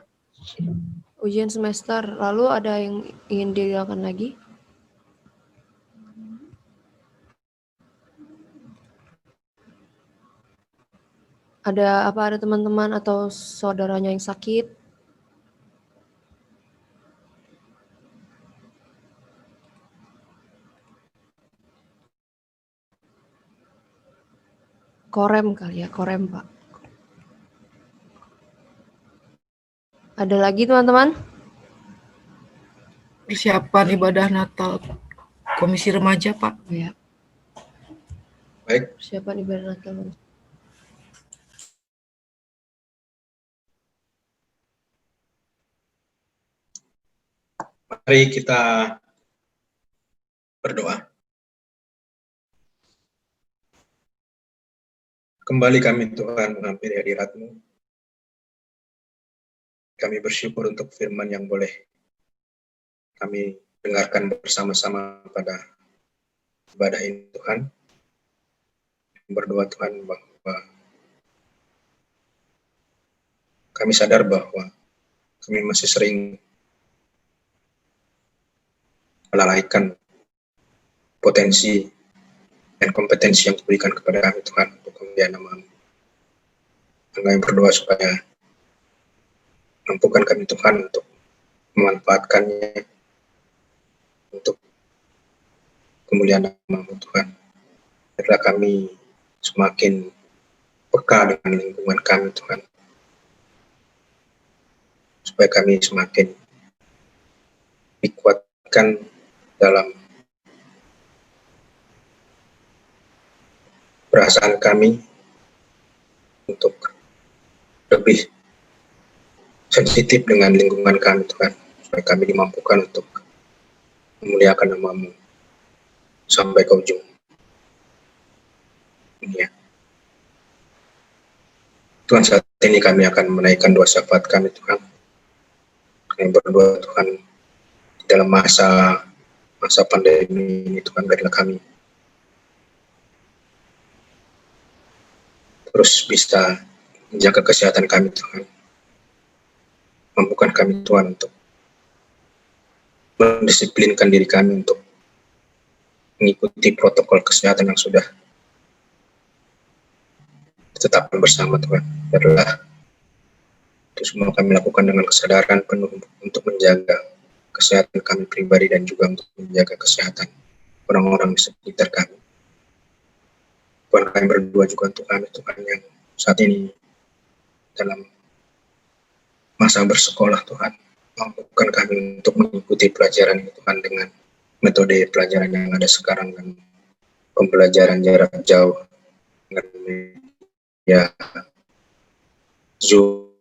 ujian semester, lalu ada yang ingin didoakan lagi? Ada teman-teman atau saudaranya yang sakit? Korem kali ya, korem Pak. Ada lagi teman-teman? Persiapan ibadah Natal Komisi Remaja, Pak. Oh, ya. Baik, Persiapan ibadah Natal. mari kita berdoa. Kembali kami Tuhan menghampiri hadirat-Mu. Kami bersyukur untuk firman yang boleh kami dengarkan bersama-sama pada ibadah ini Tuhan. Berdoa Tuhan bahwa kami sadar bahwa kami masih sering melalaikan potensi dan kompetensi yang diberikan kepada kami Tuhan untuk kemuliaan nama-Mu. Kami berdoa supaya mampukan kami Tuhan untuk memanfaatkannya untuk kemuliaan nama-Mu Tuhan. Biarlah kami semakin peka dengan lingkungan kami Tuhan, supaya kami semakin dikuatkan dalam perasaan kami untuk lebih sensitif dengan lingkungan kami Tuhan, supaya kami dimampukan untuk memuliakan nama-Mu sampai ke ujung dunia. Tuhan, saat ini kami akan menaikkan doa syafaat kami Tuhan. Kami berdoa Tuhan, di dalam masa pandemi ini Tuhan, biarlah kami terus bisa menjaga kesehatan kami Tuhan. Mampukan kami Tuhan untuk mendisiplinkan diri kami untuk mengikuti protokol kesehatan yang sudah ditetapkan bersama Tuhan. Biarlah itu semua kami lakukan dengan kesadaran penuh untuk menjaga kesehatan kami pribadi dan juga untuk menjaga kesehatan orang-orang di sekitar kami. Tuhan, kami berdua juga untuk kami Tuhan yang saat ini dalam masa bersekolah Tuhan. Mampukan kami untuk mengikuti pelajaran ini Tuhan dengan metode pelajaran yang ada sekarang dan pembelajaran jarak jauh dengan media Zoom.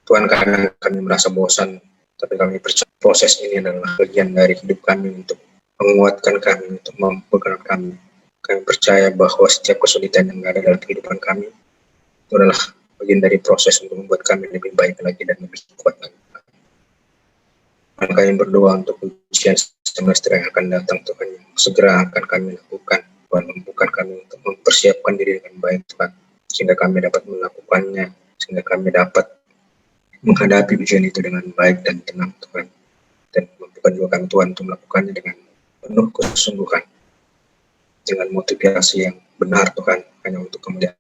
Tuhan, karena kami merasa bosan, tapi kami percaya proses ini adalah bagian dari hidup kami untuk menguatkan kami, untuk memampukan kami. Kami percaya bahwa setiap kesulitan yang ada dalam kehidupan kami itu adalah bagian dari proses untuk membuat kami lebih baik lagi dan lebih kuat lagi. Tuhan, kami berdoa untuk ujian semester yang akan datang, Tuhan, yang segera akan kami lakukan. Tuhan, mampukan kami untuk mempersiapkan diri dengan baik, Tuhan, sehingga kami dapat melakukannya, sehingga kami dapat menghadapi ujian itu dengan baik dan tenang, Tuhan. Dan mampukan juga kami, Tuhan, untuk melakukannya dengan penuh kesungguhan, dengan motivasi yang benar, Tuhan, hanya untuk kemudian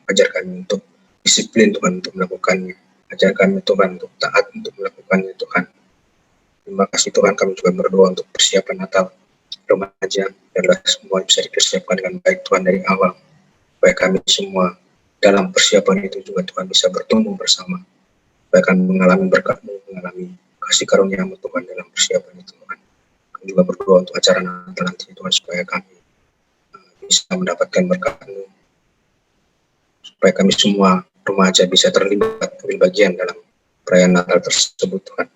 ajar kami untuk disiplin, Tuhan, untuk melakukannya. Ajar kami, Tuhan, untuk taat untuk melakukannya, Tuhan. Terima kasih, Tuhan. Kami juga berdoa untuk persiapan Natal remaja, biarlah semua bisa dipersiapkan dengan baik, Tuhan, dari awal. Supaya kami semua dalam persiapan itu juga, Tuhan, bisa bertumbuh bersama. Supaya kami mengalami berkat-Mu, mengalami kasih karunia-Mu, Tuhan, dalam persiapan itu, Tuhan. Kami juga berdoa untuk acara Natal nanti, Tuhan, supaya kami bisa mendapatkan berkat-Mu, supaya kami semua remaja bisa terlibat, ambil bagian dalam perayaan Natal tersebut, Tuhan.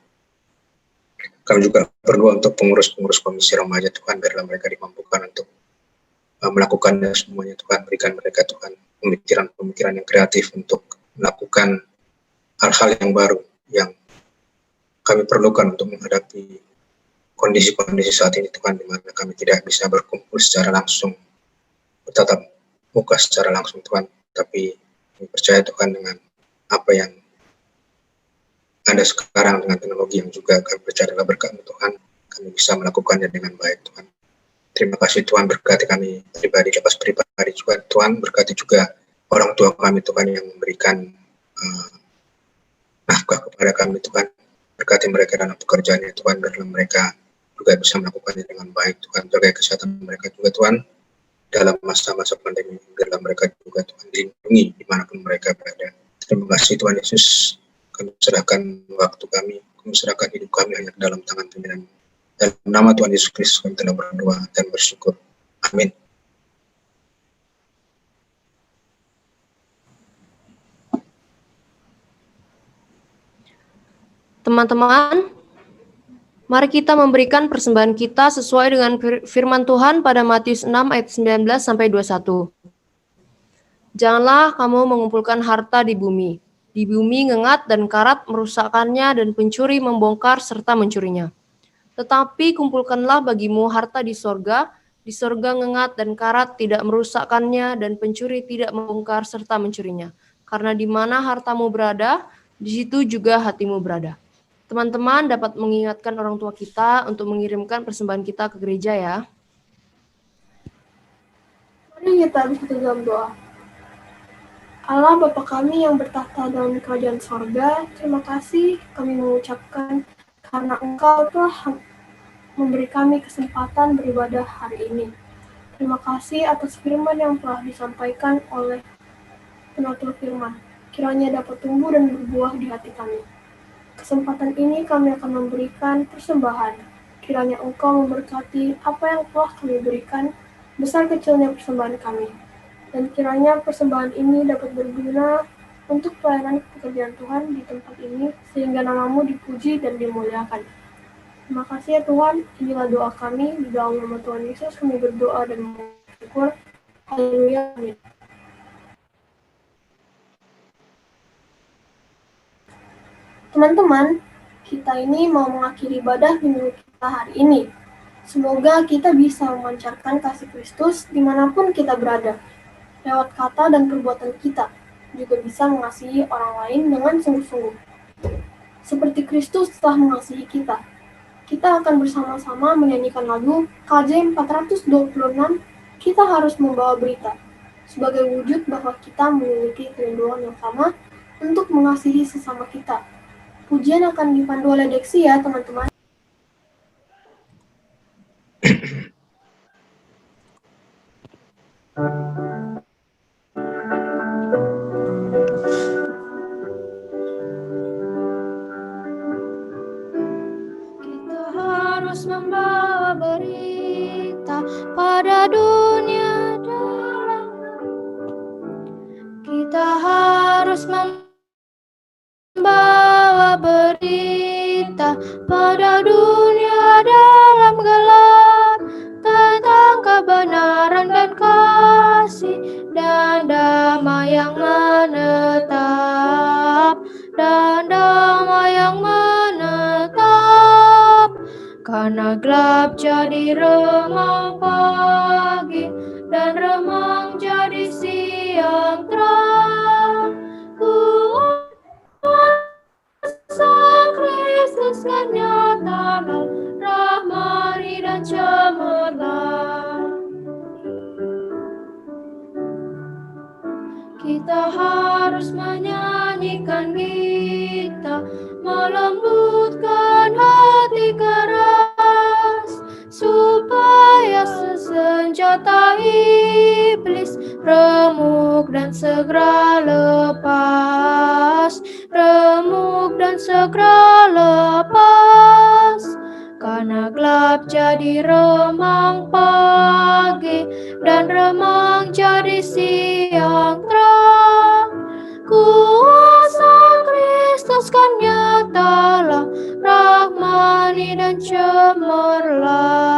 Kami juga berdoa untuk pengurus-pengurus komisi remaja, Tuhan, biarlah mereka dimampukan untuk melakukannya semuanya, Tuhan. Berikan mereka, Tuhan, pemikiran-pemikiran yang kreatif untuk melakukan hal-hal yang baru yang kami perlukan untuk menghadapi kondisi-kondisi saat ini, Tuhan, di mana kami tidak bisa berkumpul secara langsung, bertatap muka secara langsung, Tuhan. Tapi kami percaya, Tuhan, dengan apa yang ada sekarang dengan teknologi yang juga kami percaya adalah berkat-Mu, Tuhan, kami bisa melakukannya dengan baik, Tuhan. Terima kasih, Tuhan, berkati kami pribadi, lepas pribadi juga, Tuhan, berkati juga orang tua kami, Tuhan, yang memberikan nafkah kepada kami, Tuhan. Berkati mereka dalam pekerjaannya, Tuhan, biarlah mereka juga bisa melakukannya dengan baik, Tuhan. Jaga kesehatan mereka juga, Tuhan, dalam masa-masa pandemi, biarlah mereka juga, Tuhan, dilindungi dimanapun mereka berada. Terima kasih, Tuhan Yesus. Kami serahkan waktu kami serahkan hidup kami hanya ke dalam tangan pimpinan. Dalam nama Tuhan Yesus Kristus kami telah berdoa dan bersyukur. Amin. Teman-teman, mari kita memberikan persembahan kita sesuai dengan firman Tuhan pada Matius 6 ayat 19 sampai 21. Janganlah kamu mengumpulkan harta di bumi. Di bumi ngengat dan karat merusakkannya dan pencuri membongkar serta mencurinya. Tetapi kumpulkanlah bagimu harta di sorga ngengat dan karat tidak merusakkannya dan pencuri tidak membongkar serta mencurinya. Karena di mana hartamu berada, di situ juga hatimu berada. Teman-teman dapat mengingatkan orang tua kita untuk mengirimkan persembahan kita ke gereja ya. Mari kita bersatu dalam doa. Allah Bapa kami yang bertahta dalam kerajaan sorga, terima kasih kami mengucapkan karena Engkau telah memberi kami kesempatan beribadah hari ini. Terima kasih atas firman yang telah disampaikan oleh penutur firman. Kiranya dapat tumbuh dan berbuah di hati kami. Kesempatan ini kami akan memberikan persembahan. Kiranya Engkau memberkati apa yang telah kami berikan, besar kecilnya persembahan kami. Dan kiranya persembahan ini dapat berguna untuk pelayanan pekerjaan Tuhan di tempat ini, sehingga nama-Mu dipuji dan dimuliakan. Terima kasih ya Tuhan, inilah doa kami, di dalam nama Tuhan Yesus kami berdoa dan bersyukur. Haleluya, amin. Teman-teman, kita ini mau mengakhiri ibadah minggu kita hari ini. Semoga kita bisa memancarkan kasih Kristus dimanapun kita berada. Lewat kata dan perbuatan kita, juga bisa mengasihi orang lain dengan sungguh-sungguh. Seperti Kristus telah mengasihi kita. Kita akan bersama-sama menyanyikan lagu KJ 426, Kita Harus Membawa Berita, sebagai wujud bahwa kita memiliki kerinduan yang sama untuk mengasihi sesama kita. Pujian akan dipandu oleh Deksi ya teman-teman. Membawa berita pada dunia dalam. Kita harus membawa berita pada dunia dalam gelap tentang kebenaran dan kasih dan damai yang menetap dan damai yang menetap. Karena gelap jadi remang pagi, dan remang jadi siang terang. Kuasa Kristus kan nyata, rahmani dan cemerlang. Kita harus menyanyikan gita, melembutkan hati keras, supaya senjata iblis remuk dan segera lepas, remuk dan segera lepas. Karena gelap jadi remang pagi, dan remang jadi siang terang. Kuasa Kristus kan nyatalah, rahmani dan cemerlang.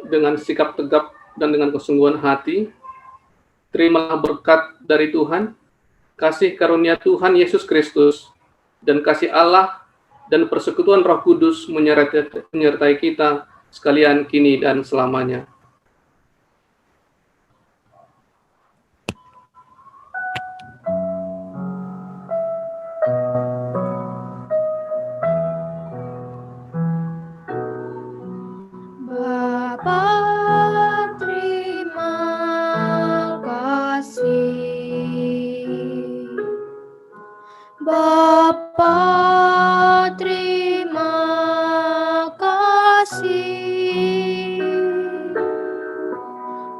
Dengan sikap tegap dan dengan kesungguhan hati, terimalah berkat dari Tuhan, kasih karunia Tuhan Yesus Kristus, dan kasih Allah dan persekutuan Roh Kudus menyertai kita sekalian kini dan selamanya. Bapa, terima kasih. Bapa, terima kasih.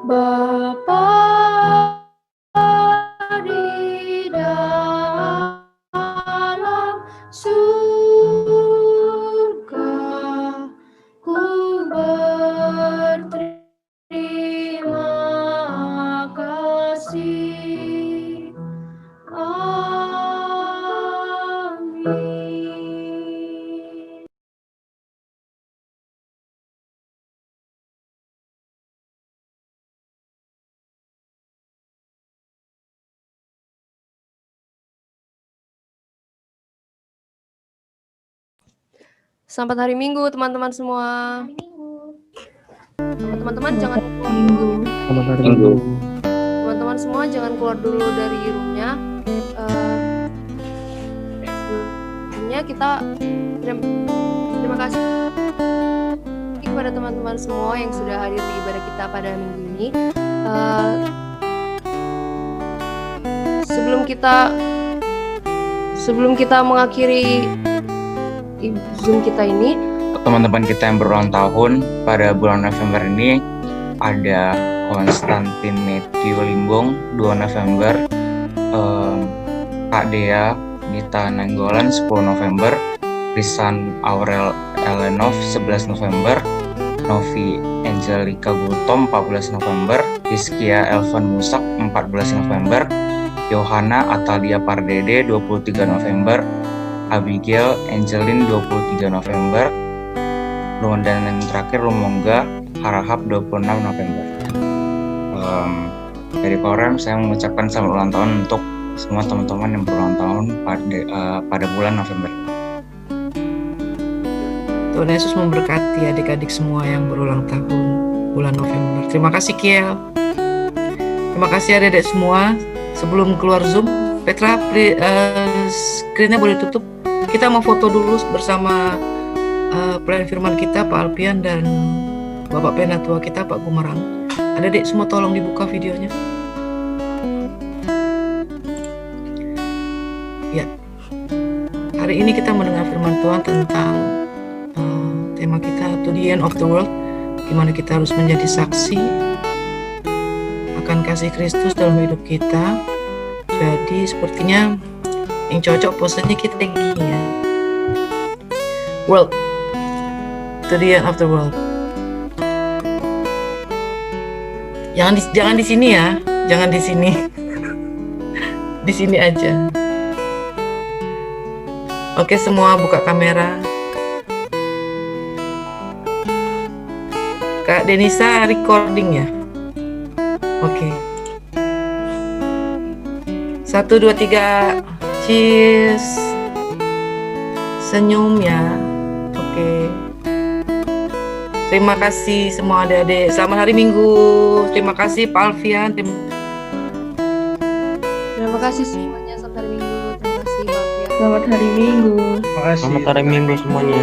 Bapa di dalam surga, ku berterima kasih. Amin. Selamat hari Minggu teman-teman semua. Teman-teman jangan keluar dulu. Teman-teman semua jangan keluar dulu dari roomnya. Sebelumnya kita terima kasih kepada teman-teman semua yang sudah hadir di ibadah kita pada minggu ini. Sebelum kita mengakhiri Zoom kita ini, teman-teman kita yang berulang tahun pada bulan November ini ada Konstantin Matthew Limbong 2 November, Kak Dea Nita Nanggolan 10 November, Risan Aurel Elenov 11 November, Novi Angelica Gultom 14 November, Rizkia Elvan Musak 14 November, Yohana Atalia Pardede 23 November, Abigail Angelin 23 November, dan yang terakhir Lumongga Harahap 26 November. Dari Korem saya mengucapkan selamat ulang tahun untuk semua teman-teman yang berulang tahun pada bulan November. Tuhan Yesus memberkati adik-adik semua yang berulang tahun bulan November. Terima kasih Kiel. Terima kasih adik-adik semua. Sebelum keluar Zoom, Petra, screen-nya boleh tutup. Kita mau foto dulu bersama pelayan firman kita Pak Alpian dan Bapak Penatua kita Pak Gumarang. Adik-adik semua tolong dibuka videonya. Ya. Hari ini kita mendengar firman Tuhan tentang tema kita To the End of the World. Gimana kita harus menjadi saksi akan kasih Kristus dalam hidup kita. Jadi sepertinya yang cocok posenya kita gini ya. World, to the end of the world. Jangan di sini ya, jangan di sini. Di sini aja. Oke, semua buka kamera. Kak Denisa recording ya. Oke. 1, 2, 3. Cheers. Senyum ya. Oke. Terima kasih semua adik-adik. Selamat hari Minggu. Terima kasih Pak Alfian. Terima kasih semuanya, selamat hari Minggu. Terima kasih Pak Alfian. Selamat hari Minggu. Selamat hari Minggu semuanya.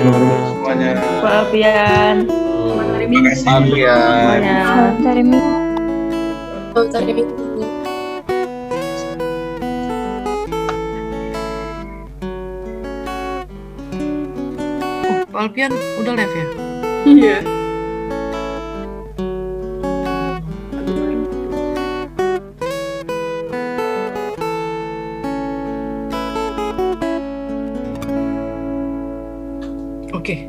Semuanya. Pak Alfian. Selamat hari Terima kasih. Semuanya. Selamat hari Minggu. Selamat hari Minggu. Oh, Pak Alfian udah live ya? Iya. Oke.